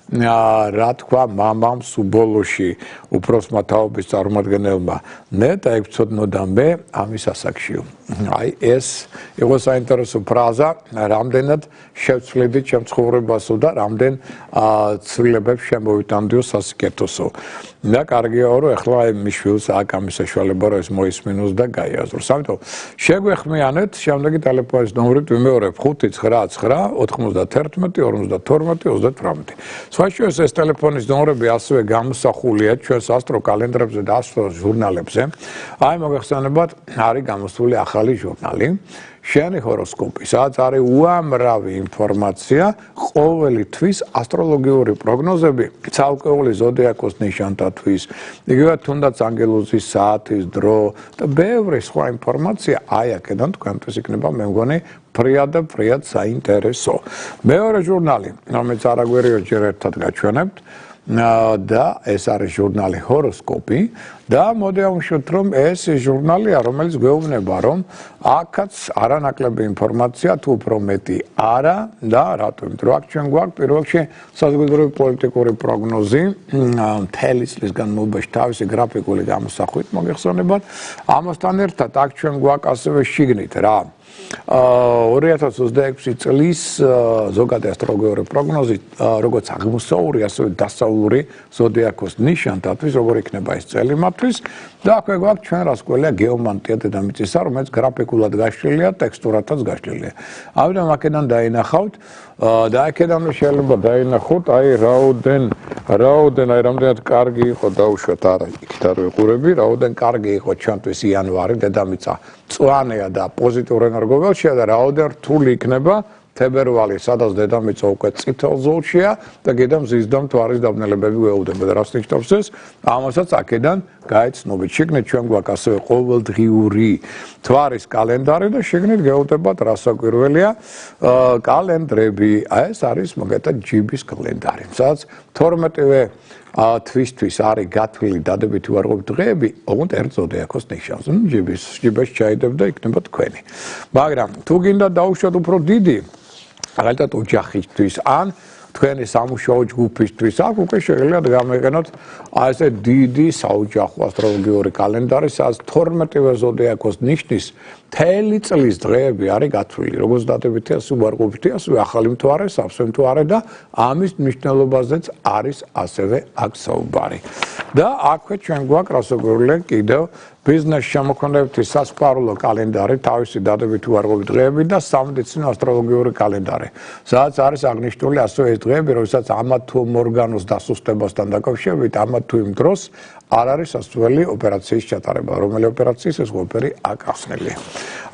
რა თქვა მამამ სუბოლოში უფროსმა თაობის წარმომადგენელმა მე დაეცოდნოდა მე ამის ასაკშიო. აი ეს იყო საინტერესო ფრაზა, რამდენად შევცვლიდით ჩემ ცხოვრებასო და რამდენ ცვლილებებს შემოვიტანდიო სასიკეთოსო. და კარგია რომ ახლა მის შვილს აქ ამის საშუალება რომ ეს მოისმინოს და გაიაზროს. ამიტომ შეგვეხმიანეთ შემდეგი ტელეფონის ნომრით ვიმეორებ 599 91 52 38. სხვაშორის ეს ტელეფონის ნომრები ასევე გამოსახულია ჩვენს ასტრო კალენდრებზე და ასტრო ჟურნალებზე. აი მოგეხსენებათ, არის გამოსული ახალი ჟურნალი შენი ჰოროსკოპი, სადაც არის უამრავი ინფორმაცია, ყოველი თვის ასტროლოგიური პროგნოზები, ცალკეული ზოდიაქოს ნიშანთათვის, იგივე თუნდაც ანგელოზის საათის დრო და ბევრი სხვა ინფორმაცია აი აქედან თქვენთვის იქნება, მე მგონი, ფრიად და ფრიად საინტერესო. მეორე ჟურნალი, რომელიც არაგვერიო ჯერ ერთად გაჩვენებთ, და ეს არის ჟურნალი ჰოროსკოპი და მოდი ავუშვათ რომ ეს ჟურნალია რომელიც გვეუბნება რომ აქაც არანაკლები ინფორმაცია თუ უფრო მეტი არა და რატომ იმიტომ რომ აქ ჩვენ გვაქვს პირველ რიგში საზოგადოებრივი პოლიტიკური პროგნოზი მთელი წლის განმავლობაში თავისი გრაფიკული გამოსახვით მოგეხსენებათ ამასთან ერთად აქ ჩვენ გვაქვს ასევე შიგნით რა 2026 წლის ზოგადი ასტროლოგიური პროგნოზი როგორც აღმოსავლური ასევე დასავლური ზოდიაქოს ნიშანთათვის როგორ იქნება ეს წელი მათთვის და აქვე გვაქვს ჩვენ რას ყველია გეომანტია დედამიწისა, რომელიც გრაფიკულად გაშლილია, ტექსტურათაც გაშლილია. ამიტომ აქედან დაინახავთ და აქედან შეიძლება დაინახოთ, აი რაოდენ აი რამდენად კარგი იყო დაუშვათ არა, იქით არ ვიყურები, რაოდენ კარგი იყო ჩვენთვის იანვარი დედამიწა მწვანეა და პოზიტიურ ენერგოველშია და რაოდენ რთული იქნება თებერვალი, სადაც დედამიწა უკვე წითელ ზოლშია და კიდევ მზის და მთვარის დაბნელებები გვეუდება და რას ნიშნავს ეს? ამასაც აქედან გაეცნობით. შიგნით ჩვენ გვაქვს ასევე ყოველდღიური მთვარის კალენდარი და შიგნით გეუდებათ რასაკვირველია კალენდრები. ეს არის მაგალითად ჯიბის კალენდარი. სადაც 12-ვე თვისთვის არის გათვლილი დადებითი უარყოფითი დღეები, ოღონდ ერთ ზოდიაქოს ნიშნავს. ჯიბეს ჩაიდებ და იქნება თქვენი. მაგრამ თუ გინდა დაუშვათ უფრო დიდი მაგალითად ოჯახისთვის ან თქვენი სამუშაო ჯგუფისთვის აქ უკვე შეგიძლიათ გამოიყენოთ ესე დიდი საოჯახო ასტროლოგიური კალენდარი, სადაც 12-ვე ზოდიაქოს ნიშნის მთელი წლის დღეები არის გათვლილი, როგორც დადებითი, ასე უარყოფითი, ასევე ახალი მთვარე, სავსე მთვარე და ამის მნიშვნელობაზეც არის ასევე აქ საუბარი. და აქვე ჩვენ გვაქვს რასაკვირველია კიდევ ბიზნეს შემოქმედებითი სასპარულო კალენდარი, თავისი დადებითი უარყოფითი დღეები და სამედიცინო ასტროლოგიური კალენდარი. სადაც არის აღნიშნული ასევე ეს დღეები, როდესაც ამა თუ ორგანოს დასუსტებასთან დაკავშირებით, ამა თუ იმ დროს არ არის სასურველი ოპერაციის ჩატარება, რომელი ოპერაციის ეს ყველაფერი აქ ახსნილია.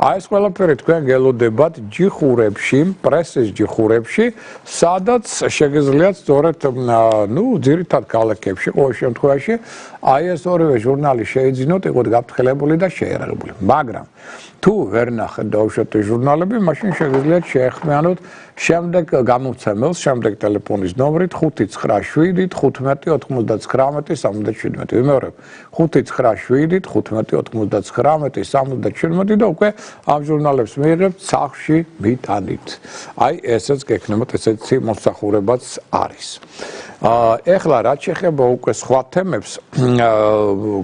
აი ეს ყველაფერი თქვენ გელოდებათ ჯიხურებში, პრესის ჯიხურებში, სადაც შეგიძლიათ სწორედ ძირითად ქალაქებში, ყოველ შემთხვევაში, აი ეს ორივე ჟურნალი შეიძინოთ, იყოთ გაფრთხილებული და შეიარაღებული. მაგრამ თუ ვერ ნახეთ დაუშვათ ჟურნალები, მაშინ შეგიძლიათ შეეხმიანოთ შემდეგ გამომცემელს, შემდეგ ტელეფონის ნომრით 597 15 99 77. ვიმეორებ 597 15 99 77 და უკვე ამ ჟურნალებს მიიღებთ სახლში მიტანით. აი ესეც გექნებათ, ესეთი მოსახურებაც არის. ეხლა რაც შეეხება უკვე სხვა თემებს,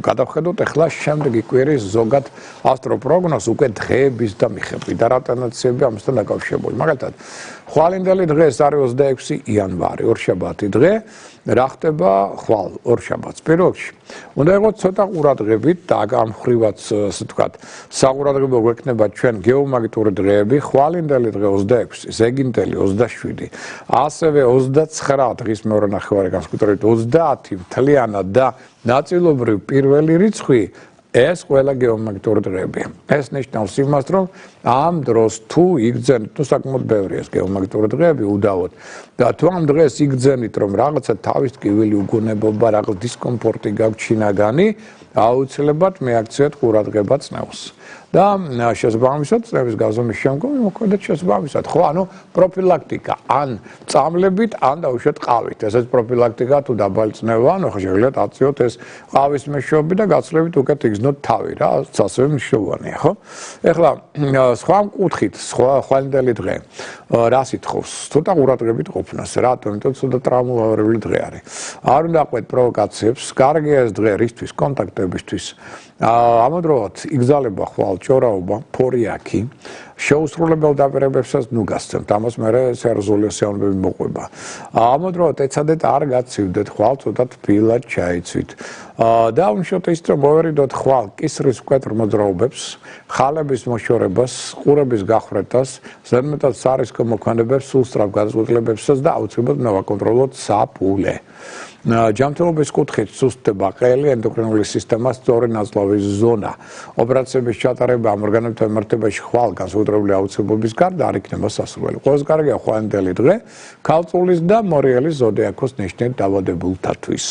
გადავხედოთ ეხლა შემდეგი კვირის ზოგად ასტროპროგნოზს უკვე დღეების და მიხები და რა ტენდენციები ამასთან დაკავშირებული. მაგალითად, ხვალინდელი დღე ეს არის 26 იანვარი, ორშაბათი დღე. რა ხდება ხვალ ორშაბათს პირველში? უნდა იყოს ცოტა ყურადღებით და ამ ხრივაც ასე ვთქვათ, საყურადღებო გვექნება ჩვენ გეომაგნიტური დღეები, ხვალინდელი დღე 26, ზეგინდელი 27, ასევე 29 დღის მეორე ნახევარი განსაკუთრებით 30 მთლიანად და ნაწილობრივ პირველი რიცხვი ეს ყველა გეომაგნიტური დღეები. ეს ნიშნავს იმას, რომ ამ დროს თუ იგრძენით, საკმაოდ ბევრია ეს გეომაგნიტური დღეები უდავოდ და თუ ამ დღეს იგრძენით, რომ რაღაცა თავის ტკივილი უგონებობა, რაღაც დისკომფორტი გაქვთ შინაგანი, აუცილებლად მიაქციეთ ყურადღება წნევს. და შესაბამისად, წნევის გაზომვის შემდგომ მოქმედეთ შესაბამისად. ხო, ანუ პროფილაქტიკა, ან წამლებით, ან დაუშვათ ყავით. ესეც პროფილაქტიკა თუ დაბალი წნევა, ანუ ხო შეგიძლიათ აწიოთ ეს ყავის მეშვეობით და გაცლებით უკეთ იგზნოთ თავი რა, ასევე მნიშვნელოვანია, ხო? ეხლა სხვა მკუთხით, ხვალინდელი დღე, რას ითხოვს? ცოტა ყურადღებით ყოფნას, რატომ? იმიტომ ცოტა ტრავმაურებული დღე არის. არ უნდა ყვეთ პროვოკაციებს, კარგია ეს დღე რისთვის, კონტაქტებისთვის. ამავდროულად იგზალება ხვალ ჭორაობა, ფორიაკი, შეუსრულებელ დაპირებებსაც ნუ გასცემთ, ამას მერე სეროზოლიოსიანობები მოყვება. ამავდროულად ეცადეთ არ გაცივდეთ ხვალ, ცოტა თბილად ჩაიცვით. და უშუალოდ ის რომ მოვერიდოთ ხვალ კისრის მკვეთრ მოძრაობებს, ხალების მოშორებას, ყურების გახრეტას, ზედმეტად სარისკო მოქმედებებს, სულსწრაფ გადაწყვეტილებებსაც და აუცილებლად ნავაკონტროლოთ საფულე. ჯანმრთელობის კუთხით სუსტდება ყელი, ენდოკრინული სისტემა, სწორი ნაწლავის ზონა. ოპერაციების ჩატარება ამ ორგანოებთან მიმართებაში ხვალ განსაკუთრებული აუცილებლობის გარდა არ იქნება სასურველი. ყველაზე კარგია ხვალინდელი დღე ქალწულის და მორიელის ზოდიაქოს ნიშნით დაავადებულთათვის.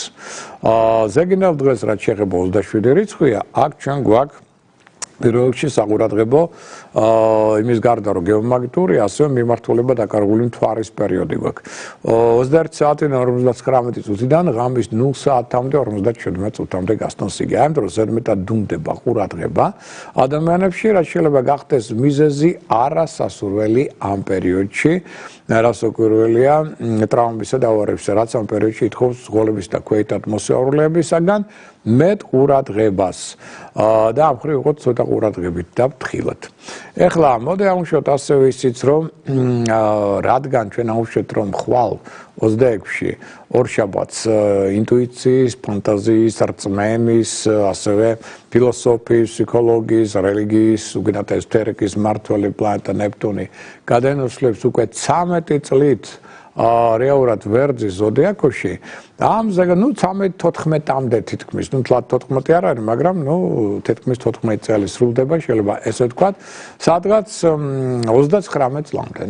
ზეგინდელ დღეს რაც შეეხება 27 რიცხვია, აქ ჩვენ გვაქვს პირველ რიგში საყურადღებო იმის გარდა რომ გეომაგნიტური, ასევე მიმართულება დაკარგული მთვარის პერიოდი გვაქვს. 21 საათიდან 59 წუთიდან ღამის 0 საათამდე 57 წუთამდე გასტოს იგი. ამ დროს ზედმეტად დუმდება ყურადღება ადამიანებში, რაც შეიძლება გახდეს მიზეზი არასასურველი ამ პერიოდში. რასაკვირველია ტრავმებისა და ავარიებისა, რაც ამ პერიოდში ითხოვს ღოლების და ქვეითად მოსიარულეებისაგან მეტ ყურადღებას. და ამ ხრივ ვიყოთ ცოტა ყურადღებით და ვთხილოთ. ეხლა მოდი ავუშვათ ასევე ისიც, რომ რადგან ჩვენ ავუშვეთ, რომ ხვალ 26-ში ორშაბათს ინტუიციის, ფანტაზიის, რწმენის, ასევე ფილოსოფიის, ფსიქოლოგიის, რელიგიის, უგინათეს თერიკის მმართველი პლანეტა ნეპტუნი გადაინაცვლებს უკვე 13 წლით რეალურად ვერძის ზოდიაქოში ამ 13-14-მდე თითქმის, თლად 14 არ არის, მაგრამ თითქმის 14 წელი სრულდება, შეიძლება ესე ვთქვათ, სადღაც 39 წლამდე,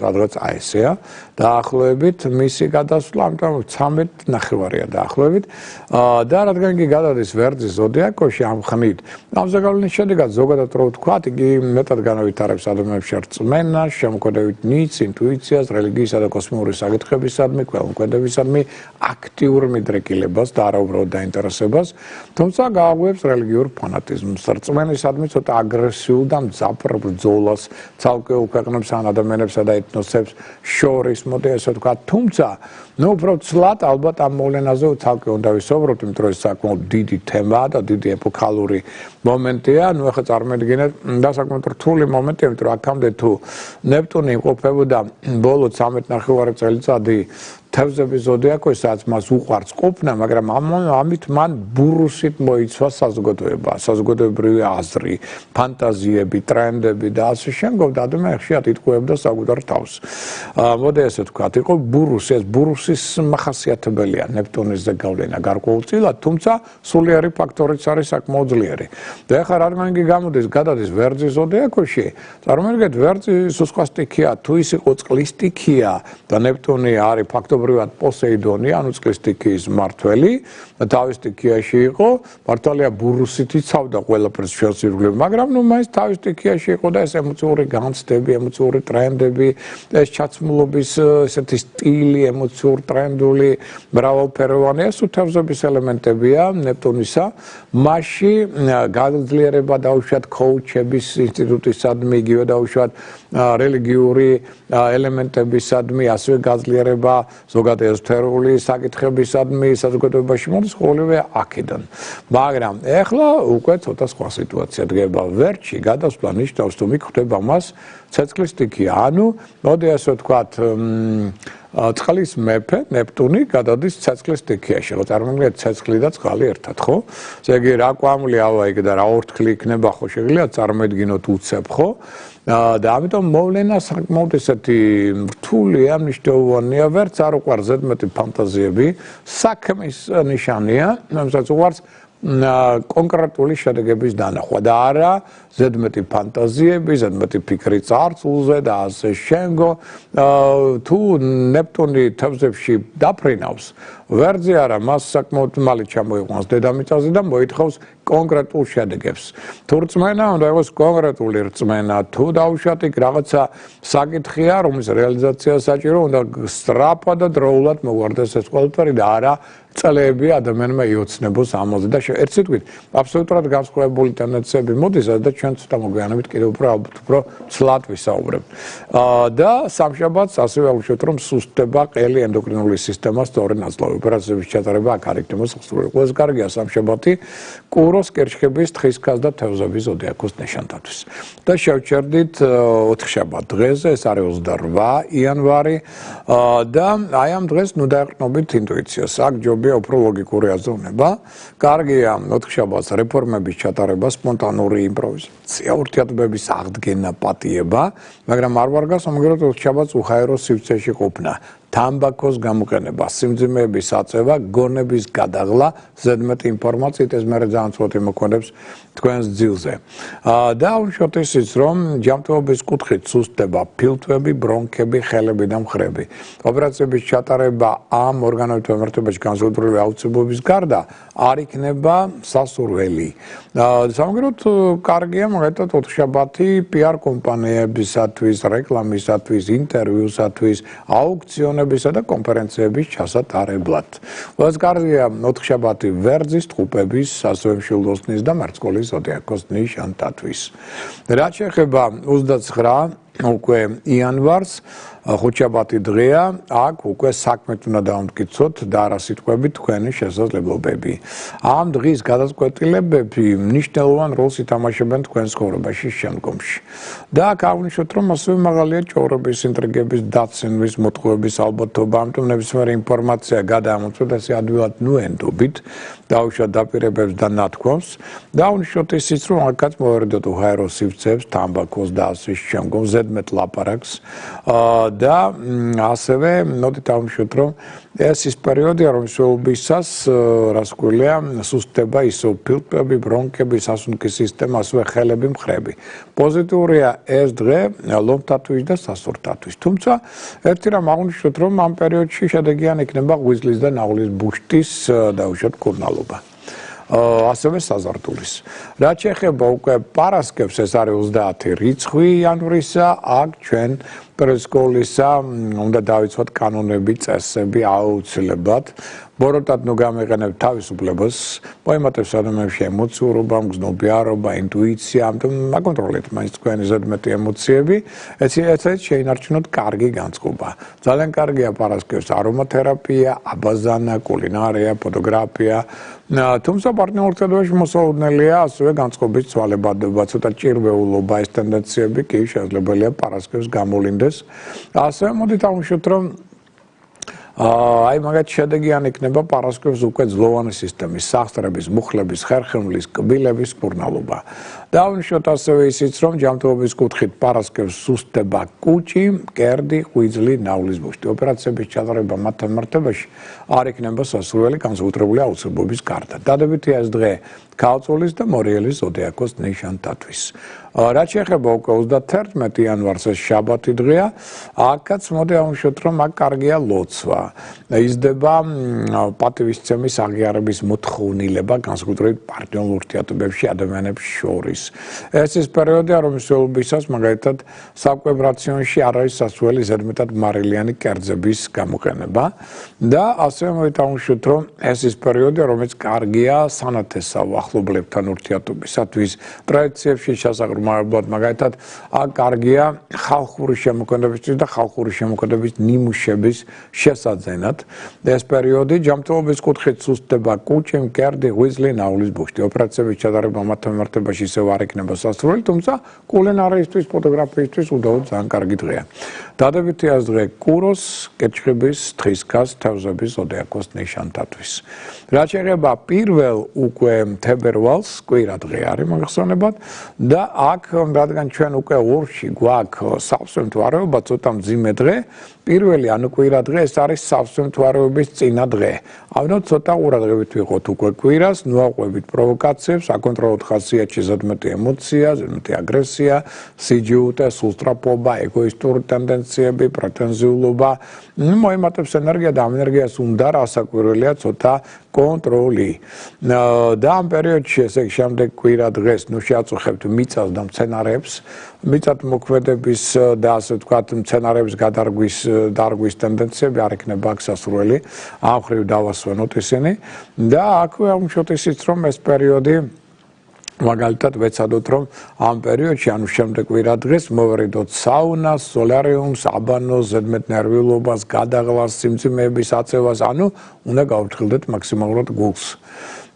სადღაც აი ესეა, დაახლოებით მისი გადასვლა, ამიტომ 13 ნახევარია დაახლოებით და რადგან იგი გადადის ვერძის ზოდიაქოში ამ ხნით, ამ ზეგავლენის შედეგად ზოგადად რო ვთქვათ, იგი მეტად განავითარებს ადამიანებში რწმენას, შემოქმედებით ნიჭს, ინტუიციას, რელიგიისა და კოსმიური საკითხებისადმი, კველმოქმედებისადმი აქტიურ მიდრეკილებას და არაუბრალოდ დაინტერესებას, თუმცა გააღვივებს რელიგიურ ფანატიზმს, რწმენისადმი ცოტა აგრესიულ და მძაფრ ბრძოლას ცალკეულ ქვეყნებს ან ადამიანებსა და ეთნოსებს შორის, მოდი ესე ვთქვათ, თუმცა უფრო ცლად ალბათ ამ მოვლენაზე ცალკე უნდა ვისაუბროთ, იმიტომ რომ ეს საკმაოდ დიდი თემაა და დიდი ეპოქალური მომენტია. ეხლა წარმოიდგინეთ, დასაკმაოდ რთული მომენტია, იმიტომ რომ აქამდე თუ ნეპტუნი იმყოფებოდა ბოლო 13 ნახევარი წელიწადი თევზების ზოდიაქოში, სადაც მას უყვარს ყოფნა, მაგრამ ამით მან ბურუსით მოიცვა საზოგადოება, საზოგადოებრივი აზრი, ფანტაზიები, ტრენდები და ასე შემდგომ და ადამიანი ხშირად იტყუებდა საკუთარ თავს. მოდი ესე ვთქვათ, იყო ბურუსი, ეს ბურუსის მახასიათებელია ნეპტუნის ზეგავლენა გარკვეულწილად, თუმცა სულიერი ფაქტორიც არის საკმაოდ ძლიერი. და ეხლა რადგან იგი გამოდის, გადადის ვერძის ზოდიაქოში, წარმოიდგინეთ, ვერძი სხვა სტიქია, თუ ის იყო წყლის სტიქია და ნეპტუნი არის ფაქტობრივად პოსეიდონი, ანუ წყლის სტიქიის მმართველი, თავის სტიქიაში იყო, მართალია ბურუსით იცავდა ყველაფერს ჩვენს ირგვლივ, მაგრამ მაინც თავის სტიქიაში იყო და ეს ემოციური განცდები, ემოციური ტრენდები, ეს ჩაცმულობის ესეთი სტილი, ემოციური ტრენდული, მრავალფეროვანი, ეს თევზების ელემენტებია ნეპტუნისა. მასში გაძლიერება დაუშვათ კოუჩების ინსტიტუტისადმი, იგივე დაუშვათ რელიგიური ელემენტებისადმი, ასევე გაძლიერება ზოგადად ეზოთერიული საკითხებისადმი საზოგადოებაში მოდის ყოველივე აქედან. მაგრამ ეხლა უკვე ცოტა სხვა სიტუაცია დგება. ვერტში გადასვლა ნიშნავს, თუ მიგხვდება მას ცეცხლის სტიქია, ანუ მოდი ასე ვთქვათ, წყლის მეფე ნეპტუნი გადადის ცეცხლის სტიქიაში. ხო, წარმოიდგინეთ ცეცხლი და წყალი ერთად, ხო? ესე იგი რა კვამლი ავა იქ და რა ორთქლი იქნება, ხო, შეგიძლიათ წარმოიდგინოთ უცებ, ხო? და ამიტომ მოვლენა საკმაოდ ესეთი რთულია, მნიშვნელოვანია, ვერც არ უყვარს ზედმეტი ფანტაზიები, საქმის ნიშანია, რომელსაც უყვარს კონკრეტული შედეგების დანახვა და არა ზედმეტი ფანტაზიები, ზედმეტი ფიქრი წარწულზე და ასე შემდგომ. თუ ნეპტუნი თევზებში დაფრინავს, ვერძი არა, მას საკმაოდ მალე ჩამოიყვანს დედამიწაზე და მოითხოვს კონკრეტულ შედეგებს. თუ რწმენა უნდა იყოს კონკრეტული რწმენა, თუ დაუშვათ იქ რაღაცა საკითხია, რომლის რეალიზაცია საჭირო, უნდა სწრაფად და დროულად მოგვარდეს ეს ყველაფერი და არა წლები ადამიანმა იოცნებოს ამაზე და ერთ სიტყვით აბსოლუტურად განსხვავებული ტენდენციები მოდის და ჩვენ ცოტა მოგვიანებით კიდევ უფრო ცლად ვისაუბრებთ. და სამშაბათს ასევე აუშვეთ, რომ სუსტდება ყელი ენდოკრინული სისტემა სწორი ნაწლავი ოპერაციების ჩატარება აქ არ იქნება სასწრაფო. ყველაზე კარგია სამშაბათი კუროს, კერჩხების, თხისქას და თევზების ზოდიაქოს ნიშანდათვის. და შევჩერდით 4 შაბათ დღეზე, ეს არის 28 იანვარი და აი ამ დღეს ნუ დაეყრდნობით ინტუიციას. აქ ჯობია უფრო ლოგიკური აზროვნება. კარგია 4 შაბათს რეფორმების ჩატარება, სპონტანური იმპროვიზაცია, ურთიერთობების აღდგენა, პატიება, მაგრამ არ ვარ გასამაგეროთ 4 შაბათს უხაერო სივრცეში ყოფნა. თამბაქოს გამოყენება, სიმძიმეების აწევა, გონების გადაღლა, ზედმეტი ინფორმაციით ეს მე ძალიან ცუდად იმოქმედებს თქვენს ძილზე. და უშუალოდ ისიც, რომ ჯანმრთელობის კუთხით სუსტდება ფილტვები, ბრონქები, ხელები და მხრები. ოპერაციების ჩატარება ამ ორგანოებთან ურთიერთობაში განსაკუთრებული აუცილებლობის გარდა არ იქნება სასურველი. სამაგეროთ კარგია მაგალითად 4 შაბათი PR კომპანიებისათვის, რეკლამისათვის, ინტერვიუსათვის, აუქციონებისა და კონფერენციების ჩასატარებლად. ყველაზე კარგია 4 შაბათი ვერძის, ტყუპების, ასევე მშვილდოსნის და მარცკოლის ზოდიაქოს ნიშანდათვის. რაც შეეხება 29 უკვე იანვარს ხუთშაბათი დღეა, აქ უკვე საქმეთ უნდა დავამტკიცოთ და არა სიტყვებით თქვენი შესაძლებლობები. ამ დღის გადაწყვეტილებები მნიშვნელოვან როლს ითამაშებენ თქვენ ცხოვრებაში შემდგომში. და აქ აღნიშნოთ, რომ ასევე მაღალია ჭორების, ინტრიგების, დაცინვის, მოტყუების ალბათობა, ამიტომ ნებისმიერი ინფორმაცია გადამოწყვეტასი ადვილად ნუენდობით, დაუშვათ დაპირებებს და ნათქვამს. და აღნიშნოთ ისიც, რომ აქაც მოვერდოთ უჰაერო სივრცეებს, თამბაქოს და ასე შემდგომ ზედმეტ ლაპარაკს. და ასევე მოდით ავნიშნოთ, რომ ეს ის პერიოდია, რომ მსვლელობისას რას გვქვია, სუსტდება ისო ფილტრები, ბრონქები, სასუნთქი სისტემა, ასევე ხელები, მხრები. პოზიტიურია ეს დღე ლომთათვის და სასურთათვის. თუმცა ერთი რამ აღნიშნოთ, რომ ამ პერიოდში შედეგიანი იქნება ღვიძლის და ნაღვლის ბუშტის დაუშვათ მკურნალობა. ასევე საზარდულის. რაც შეეხება უკვე პარასკევს, ეს არის 30 რიცხვი იანვრისა, აქ ჩვენ პრესკოლისა უნდა დავიცვათ კანონები, წესები აუცილებლად. ბოროტად ნუ გამეყენებთ თავისუფლებას, მოემატებს ადამიანებში ემოციურობა, მგრძნობიარობა, ინტუიცია, ამიტომ აკონტროლეთ მაინც თქვენი ზედმეტი ემოციები, ეცეთ შეინარჩუნოთ კარგი განწყობა. ძალიან კარგია პარასკევს არომათერაპია, აბაზანა, კულინარია, ფოტოგრაფია. თუმცა პარტნიორთებაში მოსაოდნელია ასევე განწყობის ცვალებადობა, ცოტა ჭირვეულობა, ეს ტენდენციები კი შესაძლებელია პარასკევს გამოვლინდეს. ასევე მოდით ავნიშნოთ, რომ აი მაგათ შედეგიანი იქნება პარასკევს უკვე ძლოვანი სისტემის, სახსრების, მუხლების, ხერხემლის, კბილების მკურნალობა. და ავნიშნოთ ასევე ისიც, რომ ჯანმრთელობის კუთხით პარასკევს სუსტდება კუჭი, მკერდი, ღვიძლი, ნავლის ბუშტი. ოპერაციების ჩატარება მათთან მიმართებაში არ იქნება სასურველი განსაკუთრებული აუცილებლობის გარდა. დადებითია ეს დღე ქალწულის და მორიელის ზოდიაქოს ნიშანთათვის. რაც შეეხება უკვე 31 იანვარს ეს შაბათი დღეა, აქაც მოდი ავნიშნოთ, რომ აქ კარგია ლოცვა. იზრდება პატივისცემის აღიარების მოთხოვნილება განსაკუთრებით პარტნიორულ ურთიერთობებში ადამიანებს შორის. ეს ის პერიოდია, რომ მსვლელობისას მაგალითად საკვებ რაციონში არ არის სასურველი ზედმეტად მარილიანი კერძების გამოყენება და ასევე მოდი ავნიშნოთ, რომ ეს ის პერიოდია, რომელიც კარგია სანათესავ ახლობლებთან ურთიერთობისათვის, ტრადიციებში შესაძლებლად მაგალითად აქ კარგია ხალხური შემოქმედებისთვის და ხალხური შემოქმედების ნიმუშების შესაძენად. ეს პერიოდი ჯანმრთელობის კუთხით სუსტდება კუჭი, მკერდი, ღვიძლი, ნავლის ბუშტი. ოპერაციების ჩატარება მათთან მიმართებაში ისევ არ იქნება სასურველი, თუმცა კულინარიისთვის, ფოტოგრაფიისთვის უდავოდ ძალიან კარგი დღეა. დადებითია ეს დღე კუროს, კეჩხიბის, თხისქას, თევზების ზოდიაქოს ნიშანთათვის. რაც შეეხება პირველ უკვე თებერვალს, კვირა დღე არის მოგხსენებათ და აქ რადგან ჩვენ უკვე ორში გვაქვს სავსე მთვარეობა, ცოტა მძიმე დღე, პირველი ანუ კვირა დღე ეს არის სავსე მთვარეობის წინა დღე. ამიტომ ცოტა ყურადღებით ვიყოთ უკვე კვირას, ნუაყვებით პროვოკაციებს, აკონტროლოთ ხასიათში ზედმეტი ემოცია, ზედმეტი აგრესია, სიჯიუტე, სულსწრაფობა, ეგოისტური ტენდენციები, პრეტენზიულობა. მოემატებს ენერგია და ამ ენერგიას უნდა რასაკვირველია ცოტა კონტროლი. და ამ პერიოდში ესე შემდეგ კვირა დღეს ნუ შეაწუხებთ მიწას და მცენარეებს, მიწათ მოქმედების და ასე ვთქვათ მცენარეების დარგვის ტენდენციები არ იქნება აქ სასურველი, ამ ხრივ დავასვენოთ ისინი და აქვე აღნიშნოთ ისიც, რომ ეს პერიოდი მაგალითად ვეცადოთ, რომ ამ პერიოდში, ანუ შემდეგ კვირა დღეს მოვერიდოთ საუნას, სოლარიუმს, აბანოს, ზედმეტ ნერვიულობას, გადაღლას, სიმძიმეების აწევას, ანუ უნდა გავფრთხილდეთ მაქსიმალურად გულს.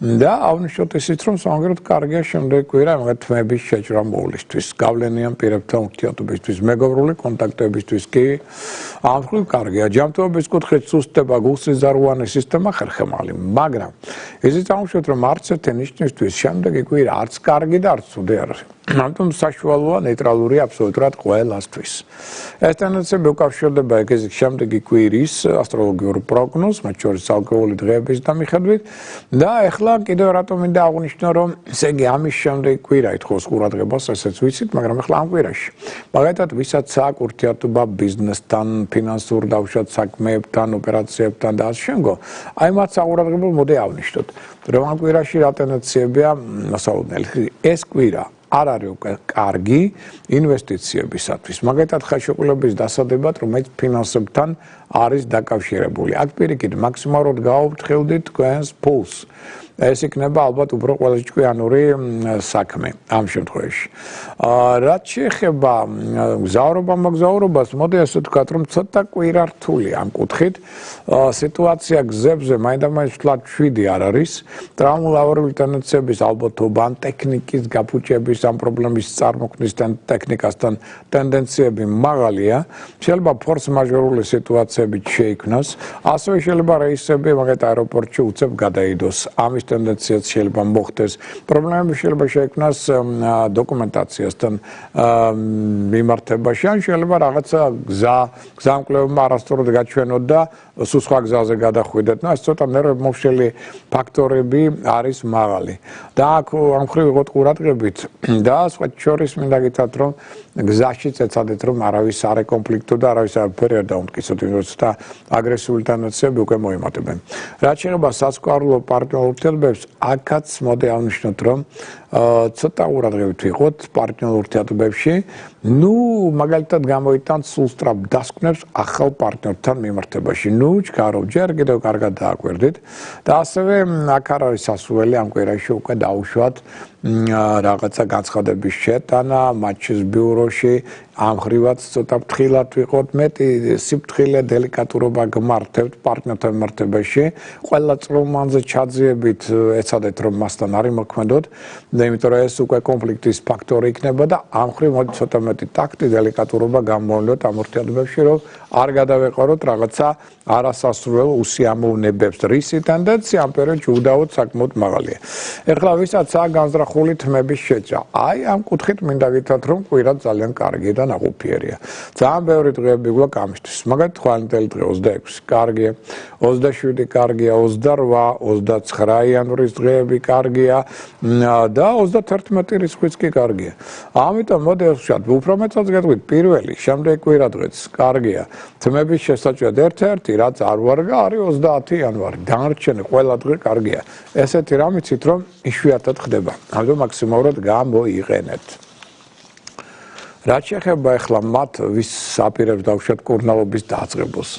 და აღნიშნოთ ისიც, რომ სამაგერად კარგია შემდეგ კვირა მაგათ თმების შეჭრა მოვლისთვის, გავლენიან პირებთან ურთიერთობისთვის, მეგობრული კონტაქტებისთვის კი ამ ხრივ კარგია. ჯანმრთელობის კუთხით სუსტდება გულსიზარვანი სისტემა, ხერხემალი, მაგრამ ისიც აღნიშნოთ, რომ არც ერთი ნიშნისთვის შემდეგი კვირა არც კარგი და არც ცუდი არ არის. ამიტომ საშუალოა ნეიტრალური აბსოლუტურად ყველასთვის. ეს ტენდენციები უკავშირდება ეგრეთ შემდეგი კვირის ასტროლოგიურ პროგნოზს, მათ შორის ალკოჰოლის დღეების მიხედვით და ეხლა კიდევ რატომ მინდა აღვნიშნო, რომ ესე იგი ამის შემდეგ კვირა ითხოვს ყურადღებას, ესეც ვიცით, მაგრამ ეხლა ამ კვირაში. მაგალითად, ვისაც აქვს ურთიერთობა ბიზნესთან, ფინანსურ დავშვათ საქმეებთან, ოპერაციებთან და ასე შემდგომ, აი მათ საყურადღებო მოდი აღვნიშნოთ, რომ ამ კვირაში რა ტენდენციებია მოსაოდნელი. ეს კვირა არ არის უკვე კარგი ინვესტიციებისათვის. მაგალითად, ხელშეკრულების დასადებად, რომელიც ფინანსებთან არის დაკავშირებული. აქ პირიქით მაქსიმალურად გავაფრთხილდით თქვენს ფულს. ეს იქნება ალბათ უფრო ყველაზე ჭკვიანური საქმე ამ შემთხვევაში. რაც შეეხება მოგზაურობას, მოდი ასე ვთქვათ, რომ ცოტა კვირა რთული ამ კუთხით. სიტუაცია გზებზე მაინდამაინც ვთვლათ 7 არ არის. ტრამვაიურული ტენდენციების ალბათობა, ტექნიკის გაფუჭების, ამ პრობლემის წარმოქმნის ტექნიკასთან ტენდენციები მაღალია. შეიძლება ფორს-მაჟორული სიტუაციები შეიქმნას. ასევე შეიძლება რეისები მაგათ აეროპორტში უცებ გადაიდოს. ამის ტენდენციაც შეიძლება მოხდეს. პრობლემები შეიძლება შეექმნას დოკუმენტაციასთან მიმართებაში, ან შეიძლება რაღაცა გზამკვლევებმა არასწორად გაჩვენოთ და სულ სხვა გზაზე გადახვიდეთ. ეს ცოტა ნერვმოშელი ფაქტორები არის მაღალი. და აქ ამ ხრივ ვიყოთ ყურადღებით და სხვა შორის მინდა გითხრათ, რომ გზაშიც ეცადეთ, რომ არავის არ ეკონფლიქტო და არავის არაფერი არ დაუმტკიცოთ, როცა აგრესიული ტენდენციები უკვე მოემატებენ. რაც შეეხება სასქესო პარტნიორულ ურთიერთობებს, აქაც მოდი აღნიშნოთ, რომ ცოტა ყურადღებით ვიყოთ პარტნიორულ ურთიერთობებში. მაგალითად გამოიტანთ სულ სწრაფ დასკვნებს ახალ პარტნიორთან მიმართებაში. ჩქარო, ჯერ კიდევ კარგად დააკვირდით და ასევე აქ არ არის სასურველი ამ კვირაში უკვე დაუშვათ რაღაცა განცხადების შეტანა მაჩის ბიუროში, ამ ხრივაც ცოტა ფრთხილად ვიყოთ, მეტი სიფრთხილე, დელიკატურობა გმართებთ პარტნიორთან მიმართებაში. ყველა წრომანზე ჩაძიებით ეცადეთ, რომ მასთან არ იმოქმედოთ და იმიტომ რომ ეს უკვე კონფლიქტის ფაქტორი იქნება და ამ ხრივ მოდი ცოტა მეტი ტაქტი, დელიკატურობა გამოვიდოთ ამ ურთიერთობებში, რომ არ გადავეყაროთ რაღაცა არასასურველ უსიამოვნებებს. რისი ტენდენცია ამ პერიოდში უდაოდ საკმაოდ მაღალია. ეხლა ვისაც აქვს განზრახული თმების შეჭრა. აი ამ კუთხით მინდა გითხრათ, რომ კვირა ძალიან კარგი და ნაყოფიერია. ძალიან ბევრი დღეები გვაქვს ამისთვის. მაგალითად, ხვალინდელი დღე 26 კარგია, 27 კარგია, 28, 29 იანვრის დღეები კარგია და 31 რიცხვიც კი კარგია. ამიტომ მოდი ვთქვათ, უფრო მეტად გეტყვით, პირველი, შემდეგი კვირა დღეც კარგია. თმების შესაჭრად ერთ-ერთი რაც არ ვარგა არის 30 იანვარი. დანარჩენი ყველა დღე კარგია. ესეთი რამ იცით, რომ იშვიათად ხდება. ამიტომ მაქსიმალურად გამოიყენეთ. რაც შეეხება ახლა მათ, ვის აპირებს დავუშვათ კურნალობის დაწყებას.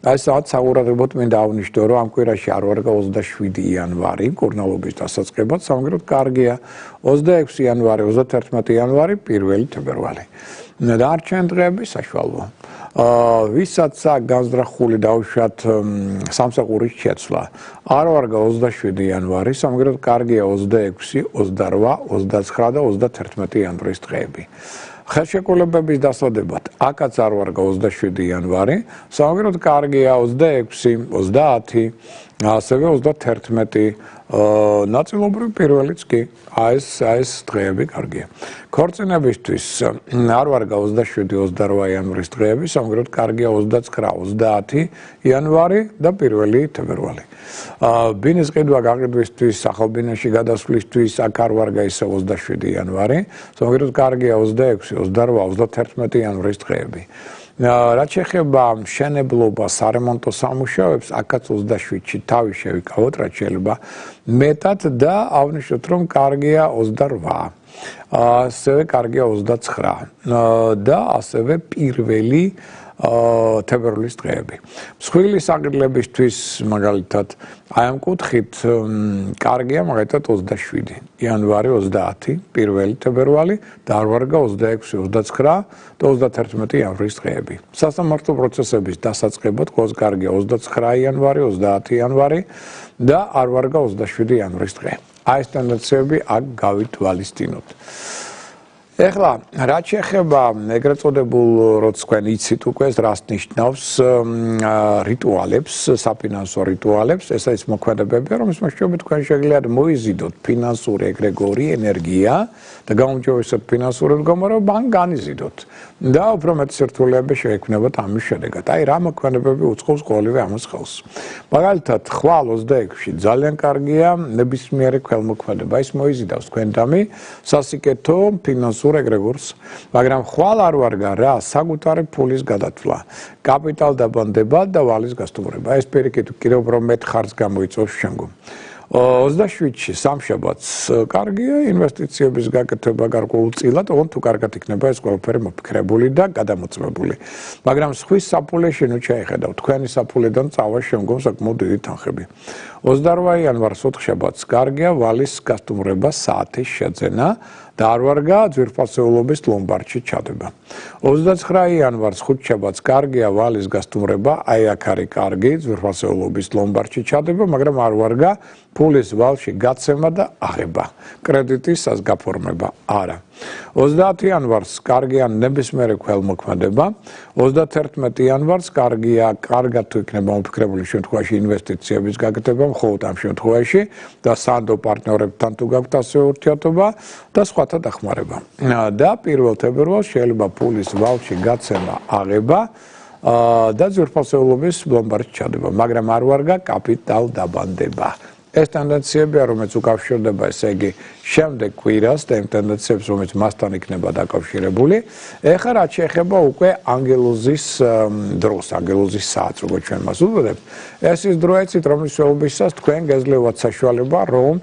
აი სადაც საყურადღებოდ მინდა აღნიშნო, რომ ამ კვირაში არ ვარგა 27 იანვარი კურნალობის დასაწყებად, სამაგეროდ კარგია 26 იანვარი, 31 იანვარი, 1 თებერვალი. დანარჩენი დღეები საშუალოა. ვისაც აქვს განზრახული დავუშვათ სამსახურის შეცვლა. არ ვარგა 27 იანვარი, სამაგეროდ კარგია 26, 28, 29 და 31 იანვრის დღეები. ხელშეკრულებების დასადებად აქაც არ ვარგა 27 იანვარი, სამაგეროდ კარგია 26, 30, ასევე 31, ნაწილობრივ პირველიც კი, ეს დღეები კარგია. ქორწინებისთვის არ ვარგა 27, 28 იანვრის დღეები, სამაგეროდ კარგია 29, 30 იანვარი და 1 თებერვალი. ბინის ყიდვა გაყიდვისთვის, ახალ ბინაში გადასვლისთვის აქ არ ვარგა ისე 27 იანვარი, სამაგეროდ კარგია 26, 28, 31 იანვრის დღეები. რაც შეეხება მშენებლობა, სარემონტო სამუშაოებს, აქაც 27-ში თავი შევიკავოთ, რაც შეიძლება მეტად და აღნიშნოთ, რომ კარგია 28. ასევე კარგია 29 და ასევე 1 თებერვლის დღეები. მსხვილი საყიდლებისთვის მაგალითად აი ამ კუთხით კარგია მაგალითად 27 იანვარი, 30, 1 თებერვალი და არ ვარგა 26, 29 და 31 იანვრის დღეები. სასამართლო პროცესების დასაწყებად ყოველს კარგია 29 იანვარი, 30 იანვარი და არ ვარგა 27 იანვრის დღე. აი ეს ტენდენციები აქ გავითვალისწინოთ. ეხლა რაც შეეხება ეგრეთ წოდებულ, როგორც თქვენ იცით უკვე, რას ნიშნავს რიტუალებს, საფინანსო რიტუალებს, ეს არის მოქმედებები, რომლის მეშვეობით თქვენ შეგიძლიათ მოიზიდოთ ფინანსური ეგრეგორი ენერგია და გაუმჯობესოთ ფინანსური მდგომარეობა, ან განიზიდოთ და უფრო მეტი სირთულეები შეექმნებათ ამის შედეგად. აი რა მოქმედებები უწყობს ყოველივე ამას ხელს. მაგალითად, ხვალ 26-ში ძალიან კარგია ნებისმიერი ქველმოქმედება, ის მოიზიდავს თქვენდამი სასიკეთო ფინანსურ ეგრეგორს, მაგრამ ხვალ არ ვარგა რა, საკუთარი ფულის გადათვლა, კაპიტალ დაბანდება და ვალის გასტუმრება. ეს პირიქით კიდევ უფრო მეტ ხარჯს გამოიწვევს შემდგომ. 27-ში სამშაბათს კარგია ინვესტიციების გაკეთება გარკვეულწილად, ოღონდ თუ კარგად იქნება ეს ყველაფერი მოფიქრებული და გადამოწმებული. მაგრამ სხვის საფულეში ნუ შეიხედავთ, თქვენი საფულედან წავა შემდგომ საკმაოდ დიდი თანხები. 28 იანვარს 4 შაბათს კარგია ვალის გასტუმრება საათის შეძენა და არ ვარგა ძვირფასეულობის ლომბარდში ჩადება. 29 იანვარს 5 შაბათს კარგია ვალის გასტუმრება, აი აქ არის კარგი ძვირფასეულობის ლომბარდში ჩადება, მაგრამ არ ვარგა ფულის ვალში გაცემა და აღება. კრედიტის გაფორმება არა. 30 იანვარს კარგია ნებისმიერი ქველმოქმედება, 31 იანვარს კარგად თუ იქნება მოფიქრებული შემთხვევაში ინვესტიციების გაკეთება, მხოლოდ ამ შემთხვევაში და სანდო პარტნიორებთან თუ გაქვთ ასე ურთიერთობა და სხვათა დახმარება. და 1 თებერვალს შეიძლება ფულის ვალში გაცემა აღება და ძვირფასეულობის ლომბარდში ჩადება, მაგრამ არ ვარგა კაპიტალ დაბანდება. ეს ტენდენციებია, რომელიც უკავშირდება, ესე იგი, შემდეგ კვირას და იმ ტენდენციებს, რომელიც მასთან იქნება დაკავშირებული. ეხლა რაც შეეხება უკვე ანგელოზის დროს, ანგელოზის საათს, როგორც ჩვენ მას უწოდებთ, ეს ის დრო ეცით, რომლის შეობისას თქვენ გეძლევათ საშუალება, რომ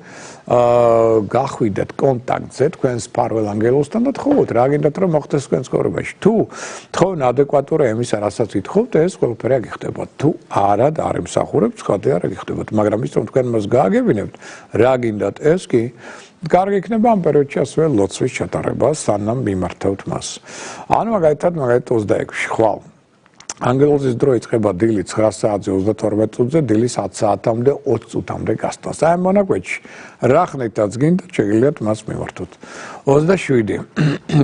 გახვიდეთ კონტაქტზე თქვენს მფარველ ანგელოზთან და თხოვოთ რა გინდათ რომ მოხდეს თქვენს ცხოვრებაში. თუ თხოვნა ადეკვატურია იმისა, რასაც ითხოვთ, ეს ყველაფერი აგიხდებათ. თუ არა და არ ემსახურებთ, ხადი არ აგიხდებათ, მაგრამ ის რომ თქვენ მას გააგებინებთ, რა გინდათ ეს კი კარგი იქნება ამ პერიოდში ასევე ლოცვის ჩატარება, სანამ მიმართავთ მას. ანუ მაგალითად 26-ში ხვალ ანგელოზის დრო იწყება დილის 9 საათზე 32 წუთზე, დილის 10 საათამდე 20 წუთამდე გასტანს. აი ამ მონაკვეთში რა ხნითაც გინდათ შეგიძლიათ მას მიმართოთ. 27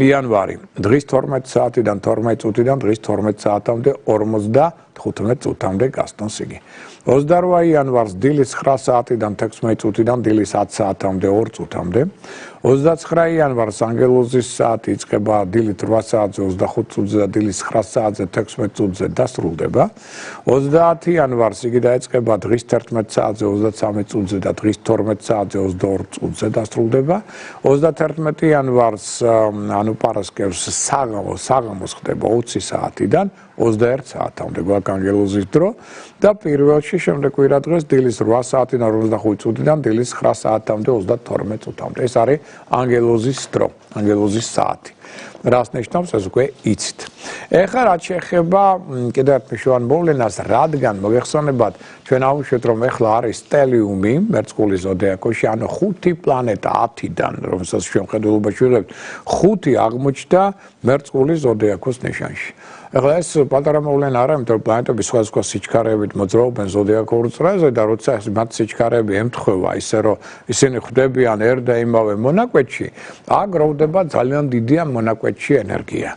იანვარი დღის 12 საათიდან 12 წუთიდან დღის 12 საათამდე 55 წუთამდე გასტანს იგი. 28 იანვარს დილის 9 საათიდან 16 წუთიდან დილის 10 საათამდე 2 წუთამდე. 29 იანვარს ანგელოზის საათი იწყება დილით 8 საათზე 25 წუთზე და დილის 9 საათზე 16 წუთზე დასრულდება. 30 იანვარს იგი დაიწყება დღის 11 საათზე 23 წუთზე და დღის 12 საათზე 22 წუთზე დასრულდება. 31 იანვარს ანუ პარასკევს საღამოს ხდება 20 საათიდან 21 საათამდე გვაქვს ანგელოზის დრო და პირველში შემდეგ კვირა დღეს დილის 8 საათიდან 45 წუთიდან დილის 9 საათამდე 32 წუთამდე. ეს არის ანგელოზის დრო, ანგელოზის საათი. რას ნიშნავს ეს უკვე იცით. ეხლა რაც შეეხება კიდევ ერთ მნიშვნელოვან მოვლენას, რადგან მოგეხსენებათ ჩვენ ავუშვეთ რომ ეხლა არის სტელიუმი მერწყულის ზოდიაქოში, ანუ 5 პლანეტა 10-დან, რომელსაც ჩვენ ხედულობაში ვიღებთ, 5 აღმოჩნდა მერწყულის ზოდიაქოს ნიშანში. ეხლა ეს პატარა მოვლენა არა, იმიტომ რომ პლანეტები სხვადასხვა სიჩქარეებით მოძრაობენ ზოდიაქურ წრეზე და როცა მათ სიჩქარეები ემთხვევა, ისე რომ ისინი ხვდებიან ერთ და იმავე მონაკვეთში, აქ გროვდება ძალიან დიდი ამ მონაკვეთში ენერგია.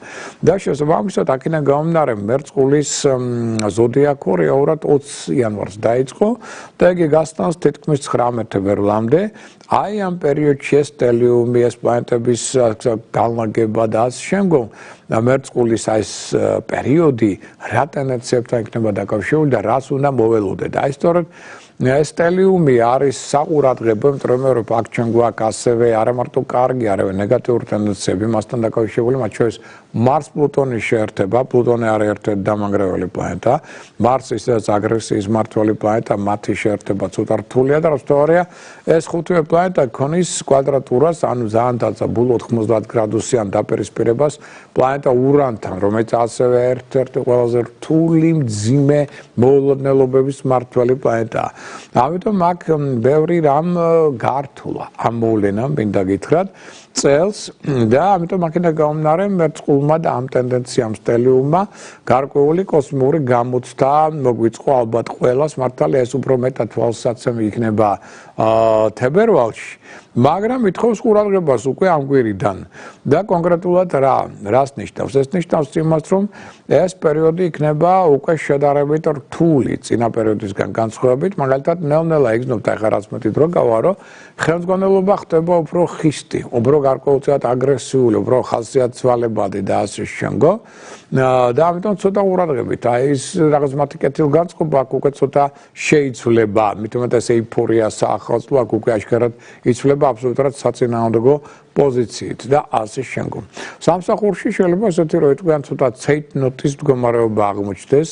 და შესაბამისად აქედან გამომდინარე მერწყულის ზოდიაქო რეალურად 20 იანვარს დაიწყო და იგი გასტანს თითქმის 19 თებერვლამდე. აი ამ პერიოდში ეს სტელიუმი, ეს პლანეტების განლაგება და ასე შემდგომ მერწყულის ეს პერიოდი რა ტენდენციებთან იქნება დაკავშირებული და რას უნდა მოველოდეთ. აი სწორედ სტელიუმი არის საყურადღებო, იმიტომ რომ აქ ჩვენ გვაქვს ასევე არა მარტო კარგი, არამედ ნეგატიური ტენდენციები მასთან დაკავშირებული, მათ შორის მარს პლუტონის შეერთება, პლუტონი არის ერთ-ერთი დამანგრეველი პლანეტა, მარსი ისედაც აგრესიის მმართველი პლანეტა, მათი შეერთება ცოტა რთულია და რასთვარია ეს ხუთივე პლანეტა ქონის კვადრატურას, ანუ ძალიან დაწაბულ 90 გრადუსიან დაპირისპირებას პლანეტა ურანთან, რომელიც ასევე ერთ-ერთი ყველაზე რთული მძიმე მოულოდნელობების მმართველი პლანეტაა. ამიტომ აქ ბევრი რამ გართულა ამ მოვლენამ მინდა გითხრათ წელს და ამიტომ აქედან გამომდინარე მერწყულმა და ამ ტენდენციამ სტელიუმმა გარკვეული კოსმიური გამოცდა მოგვიწყო ალბათ ყველას მართალია ეს უფრო მეტად თვალსაცემი იქნება თებერვალში, მაგრამ ითხოვს ყურადღებას უკვე ამ კვირიდან და კონკრეტულად რას ნიშნავს? ეს ნიშნავს იმას, რომ ეს პერიოდი იქნება უკვე შედარებით რთული წინა პერიოდისგან განსხვავებით, მაგალითად ნელ-ნელა იგრძნობთ ახლა რაც მეტი დრო გავა, რომ ხელმძღვანელობა ხდება უფრო ხისტი, უფრო გარკვეულწილად აგრესიული, უფრო ხასიათცვალებადი და ასე შემდგომ და ამიტომ ცოტა ყურადღებით, აი ეს რაღაც მათი კეთილგანწყობა აქ უკვე ცოტა შეიცვლება, მით უმეტეს ეიფორია საახალწლო აქ უკვე აშკარად იცვლება იქნება აბსოლუტურად საწინააღმდეგო პოზიციით და ასე შემდგომ. სამსახურში შეიძლება ესეთი რომ თქვენ ცოტა ცეიტნოტის მდგომარეობა აღმოჩნდეს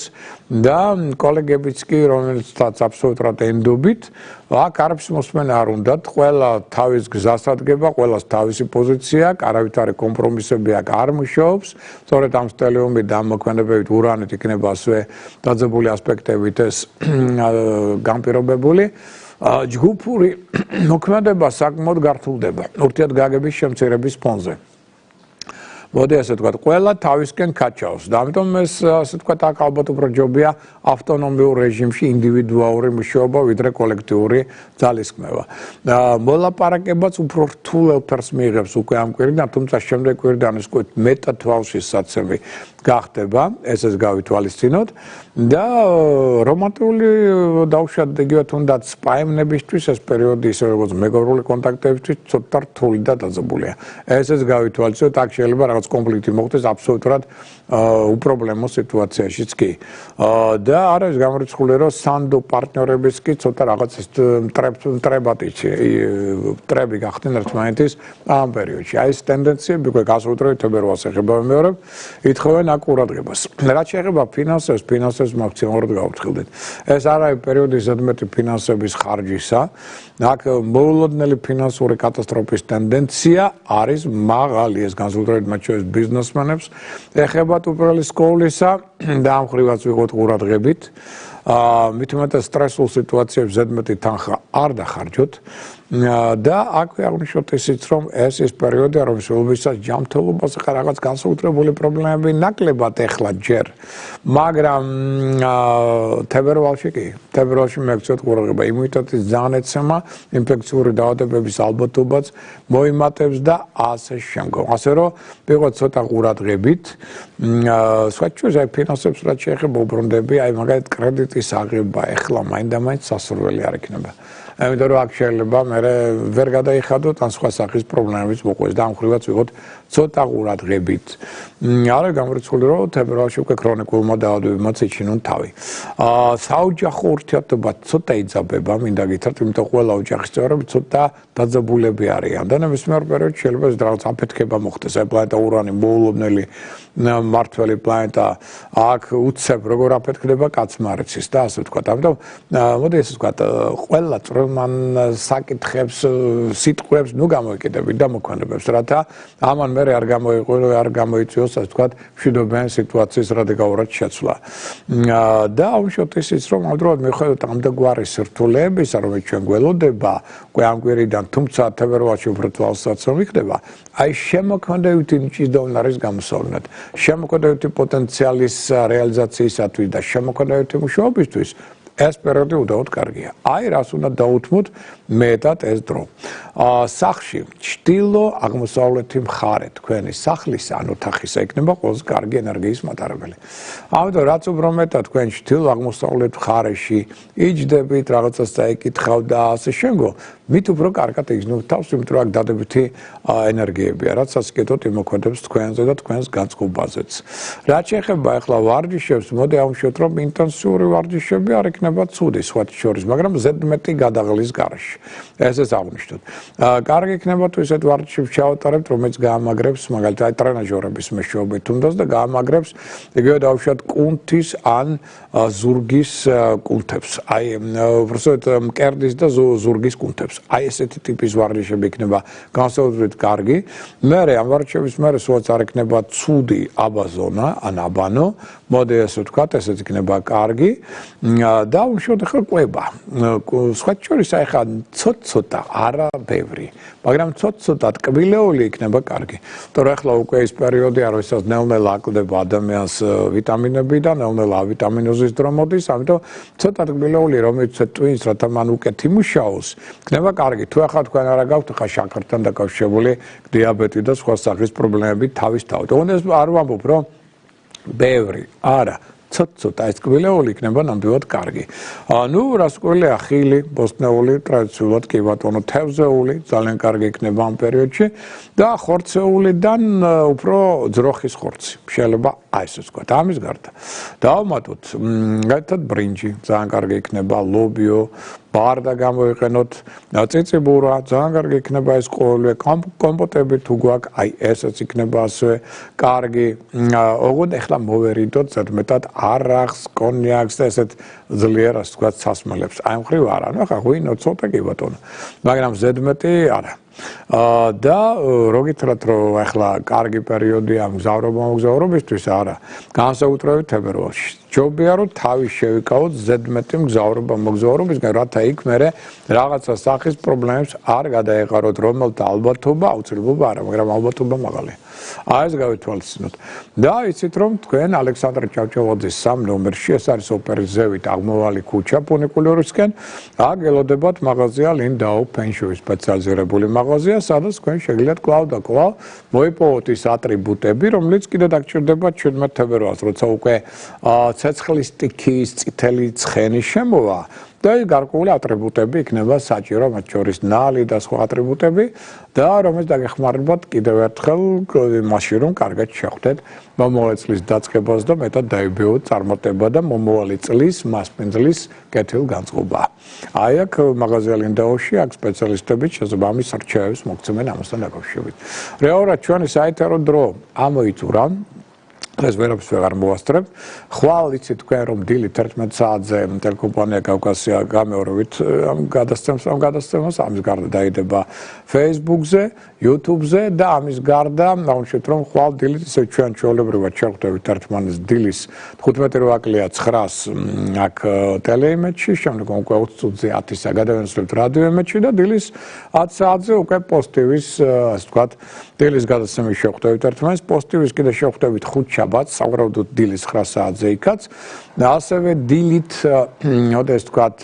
და კოლეგებიც კი რომელთაც აბსოლუტურად ენდობით აქ არაფერს მოსმენა არ უნდათ, ყველა თავის გზას ადგება, ყველას თავისი პოზიცია, არავითარი კომპრომისები აქ არ მუშაობს, სწორედ ამ სტელეუმით და მოქმედებებით ურანით იქნება ასევე დაძაბული ასპექტებით ეს განპირობებული. ჯგუფური მოქმედება საკმაოდ გართულდება ურთიერთგაგების შემცირების ფონზე. მოდი ასე ვთქვათ, ყველა თავისკენ კაჩავს და ამიტომ ეს ასე ვთქვათ, აქ ალბათ უფრო ჯობია ავტონომიურ რეჟიმში ინდივიდუალური მუშაობა ვიდრე კოლექტიური ძალისხმევა. მოლაპარაკებაც უფრო რთულ ელფერს მიიღებს უკვე ამ კვირიდან, თუმცა შემდეგ კვირიდან ის უკვე მეტად თვალშისაცემი გახდება, ესეც გავითვალისწინოთ და რომანტიკული დაუშვათ იგივე თუნდაც სპაიმნებისთვის ეს პერიოდი ისე როგორც მეგობრული კონტაქტებისთვის ცოტა რთული და დაძაბულია. ესეც გავითვალისწინოთ, აქ შეიძლება რაღაც კონფლიქტი მოხდეს აბსოლუტურად უპრობლემო სიტუაციაშიც კი. და არ არის გამორიცხული რომ სანდო პარტნიორების კი ცოტა რაღაც მტრები გახდნენ ერთმანეთის ამ პერიოდში. აი ეს ტენდენციები უკვე გასაუბრეთ თებერვალს ეხება მეორე ითხოვენ აქ ყურადღებას. რაც შეეხება ფინანსებს მაქსიმალურად გავუფრთხილდით. ეს არ არის პერიოდი ზედმეტი ფინანსების ხარჯისა. აქ მოულოდნელი ფინანსური კატასტროფის ტენდენცია არის მაღალი, ეს განსაკუთრებით მათ შორის ბიზნესმენებს ეხებათ უბრალოდ სკოლისა და ამ ხრივაც ვიღოთ ყურადღებით. მით უმეტეს სტრესულ სიტუაციებში ზედმეტი თანხა არ დახარჯოთ და აქვე აღნიშნოთ ისიც რომ ეს პერიოდი რომელსაც ჯანმრთელობას ხარ რაღაც განსაკუთრებული პრობლემები ნაკლებად ეხლა ჯერ მაგრამ თებერვალში მეგცეთ ყურადღება იმუნიტეტის ძალიან ეცემა ინფექციური დაავადებების ალბათობაც მოიმატებს და ასე შემდგომ ასე რომ ვიღოთ ცოტა ყურადღებით სხვაჩვენს აი ფინანსებს რაც შეეხება უბრუნდები აი მაგალითად კრედიტის აღება ეხლა მაინდა-მაინც სასურველი არ იქნება ამიტომ რომ აქ შეიძლება მე ვერ გადაიხადოთ ან სხვა სახის პრობლემების მოყვეს და ამ ხრივაც ვიღოთ ცოტა ყურადღებით. არა გამორიცხული რომ თებერვალში უკვე ქრონიკულმა დაავადებებმა ეჩინონ თავი. საოჯახო ურთიერთობა ცოტა იძაბება, მინდა გითხრათ, იმიტომ ყველა ოჯახის წევრები ცოტა დაძაბულები არიან და ნებისმიერ პერიოდში შეიძლება რაღაც აფეთქება მოხდეს. აი პლანეტა ურანი მოულოდნელი მართველი პლანეტა აქ უცებ როგორ აფეთქდება კაცმარიცის და ასე ვთქვათ. ამიტომ მოდი ესე ვთქვათ, ყველა წვრილმან საკითხებს, სიტყვებს ნუ გამოიკიდებით და მოქმედებებს, რათა ამან მე არ გამოიწვიოს, ასე ვთქვათ, მშვიდობიანი სიტუაციის რადიკალურად შეცვლა. და აუშვოთ ისიც, რომ ამდროულად მიუხედავად ამდაგვარი სირთულეებისა, რომელიც ჩვენ გველოდება, უკვე ამ კვირიდან, თუმცა თებერვალში უფრო თვალსაჩინო იქნება, აი შემოქმედებითი ნიჭის დონე არის გამოსავლენად. შემოქმედებითი პოტენციალის რეალიზაციისათვის და შემოქმედებითი მუშაობისთვის ეს პერიოდი უდავოდ კარგია. აი რას უნდა დაუთმოთ მეტად ეს დრო. სახლში ჩtildeო აღმოსავლეთი მხარე თქვენი სახლის ან ოთახისა იქნება ყველაზე კარგი ენერგიის მატარებელი. ამიტომ რაც უფრო მეტად თქვენ ჩtildeო აღმოსავლეთ მხარეში იჯდებით, რაღაცას წაიკითხავ და ასე შემდგომ, მით უფრო კარგად იგრძნობთ თავს, იმიტომ რომ აქ დადებითი ენერგიებია, რაც ასკეთოთ იმოქმედებს თქვენზე და თქვენს განწყობაზეც. რაც შეეხება ახლა ვარჯიშებს, მოდი ავუშვათ, რომ ინტენსიური ვარჯიშები არ იქნება ცუდი სხვათა შორის, მაგრამ ზედმეტი გადაღლის გარეშე. ესეც აღნიშნოთ. კარგი იქნება თუ ისეთ ვარჯიშებს ჩავატარებთ, რომელიც გაამაგრებს მაგალითად აი ტრენაჟორების მეშვეობით თუნდაც და გაამაგრებს იგივე დავუშვათ კუნთის ან ზურგის კუნთებს. აი უბრალოდ მკერდის და ზურგის კუნთებს. აი ესეთი ტიპის ვარჯიშები იქნება განსაკუთრებით კარგი. მერე ამ ვარჯიშების მერე სულაც არ იქნება ცუდი აბაზონა ან აბანო. მოდი ესე ვთქვათ, ესეც იქნება კარგი. და უშუალოდ ახლა ყვება. სხვათა შორის აი ხა ცოტა არა ბევრი, მაგრამ ცოტა ტკბილეული იქნება კარგი. თორე ახლა უკვე ის პერიოდი არის, როდესაც ნელ-ნელა აკლდება ადამიანს ვიტამინები და ნელ-ნელა ავიტამინოზის დრო მოდის, ამიტომ ცოტა ტკბილეული რომელიც twins რათა მან უკეთ იმუშაოს, იქნება კარგი. თუ ახლა თქვენ არა გაქვთ ხა შაქართან დაკავშირებული დიაბეტი და სხვა სახის პრობლემები თავისთავად. ოღონდ არ ვამბობ, რომ ბევრი, არა. ცოტა ეს ტკბილეული იქნება ნამდვილად კარგი. ნუ რასკვლელია ხილი, ბოსტნეული, ტრადიციულად კი ბატონო თევზეული, ძალიან კარგი იქნება ამ პერიოდში და ხორცეულიდან უფრო ძროხის ხორცი. შეიძლება აი ესე ვთქვათ, ამის გარდა. დავამატოთ, მაგალითად ბრინჯი, ძალიან კარგი იქნება, ლობიო, ბარდა გამოიყენოთ, წიწიბურა, ძალიან კარგი იქნება ეს ყოველივე, კომპოტები თუ გვაქვს, აი ესეც იქნება ასევე კარგი. ოღონდ ეხლა მოვერიდოთ ზედმეტად არახს, კონიაკს და ესეთ ძლიერ ასე ვთქვათ სასმელებს. აი მხრივ არა, ნუ ხა ღვინო ცოტა კი ბატონო. მაგრამ ზედმეტი არა. და რო გითხრათ რომ ახლა კარგი პერიოდია მგზავრობისთვის არა განსაკუთრებით თებერვალში ჯობია რომ თავი შევიკავოთ ზედმეტი მგზავრობისგან რათა იქ მერე რაღაცა სახის პრობლემებს არ გადაეყაროთ რომელთა ალბათობა აუცილებლობა არა მაგრამ ალბათობა მაღალია აი ეს გავითვალისწინოთ და იცით რომ თქვენ ალექსანდრე ჭავჭავაძის 3 ნომერში ეს არის ოპერის ზევით აღმოვალი ქუჩა ფუნიკულორისკენ აგელოდებათ მაღაზია ლინდაუ ფენშუის სპეციალიზირებული მაღაზია სადაც თქვენ შეგიძლიათ კვლავ და კვლავ მოიპოვოთ ის ატრიბუტები რომელიც კიდე დაგჭირდებათ 17 თებერვალს როცა უკვე ცეცხლის სტიქის წითელი ცხენი შემოვა და გარკვეული ატრიბუტები იქნება საჭირო მათ შორის ნალი და სხვა ატრიბუტები და რომელიც დაგეხმარებათ კიდევ ერთხელ მაშინ რომ კარგად შეხვდეთ მომავალი წლის დაწყებას და მეტად დაიბეოთ წარმატება და მომავალი წლის მასპინძლის კეთილგანწყობა. აი აქ მაღაზია ლინდაუში აქ სპეციალისტები შესაბამის რჩევებს მოგცემენ ამასთან დაკავშირებით. რეალურად ჩვენი საერთო დრო ამოიწურა ეს ვერაფერს ვეღარ მოვასწრებ. ხვალ იცით თქვენ რომ დილით 11 საათზე ტელეკომპანია კავკასია გამეორებით ამ გადასცემას ამის გარდა დაიდება Facebook-ზე, YouTube-ზე და ამის გარდა ნაუშეთ რომ ხვალ დილით ისე ჩვენ ჩვეულებრივად შევხვდებით ერთმანეთს დილის 15 რვაკლია 9-ს აქ ტელეიმედში, შემდეგ უკვე 20 წუთზე 10-სა გადავინაცვლებთ რადიო იმედში და დილის 10 საათზე უკვე პოსტივის ასე ვთქვათ დილის გადაცემის შევხვდებით ერთმანეთს, პოსტივის კიდე შევხვდებით 5 შაბათს, სავარაუდოდ დილის 9 საათზე იქაც. ასევე დილით, ოდესმე ვთქვათ,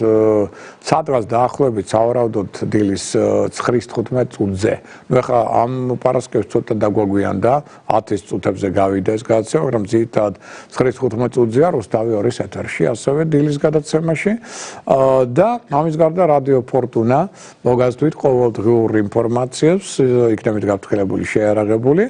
სადღაც დაახლოებით სავარაუდოდ დილის 9-15 წუთზე. ნუ ეხლა ამ პარასკევს ცოტა დაგვაგვიანდა 10 წუთებზე გავიდა ეს გადაცემა, მაგრამ ძირითადად 9-15 წუთზეა რუსთავი 2-ის ეთერში, ასევე დილის გადაცემაში. და ამის გარდა რადიო ფორტუნა მოგაზრდით ყოველდღიურ ინფორმაციებს, იქნებით გაფრთხილებული, შეიარაღებული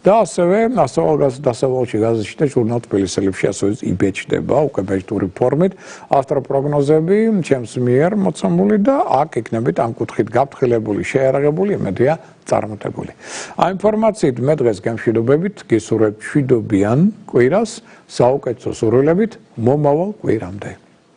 და ასევე დასავლელში გაზეთში და ჟურნალ თბილისელებში ასევე იბეჭდება უკვე ბეჭდური ფორმით ასტროპროგნოზები ჩემს მიერ მოცემული და აქ იქნებით ამ კუთხით გაფრთხილებული, შეიარაღებული, იმედია წარმატებული. ამ ინფორმაციით მე დღეს გემშვიდობებით, გისურვებთ მშვიდობიან კვირას, საუკეთესო სურვილებით მომავალ კვირამდე.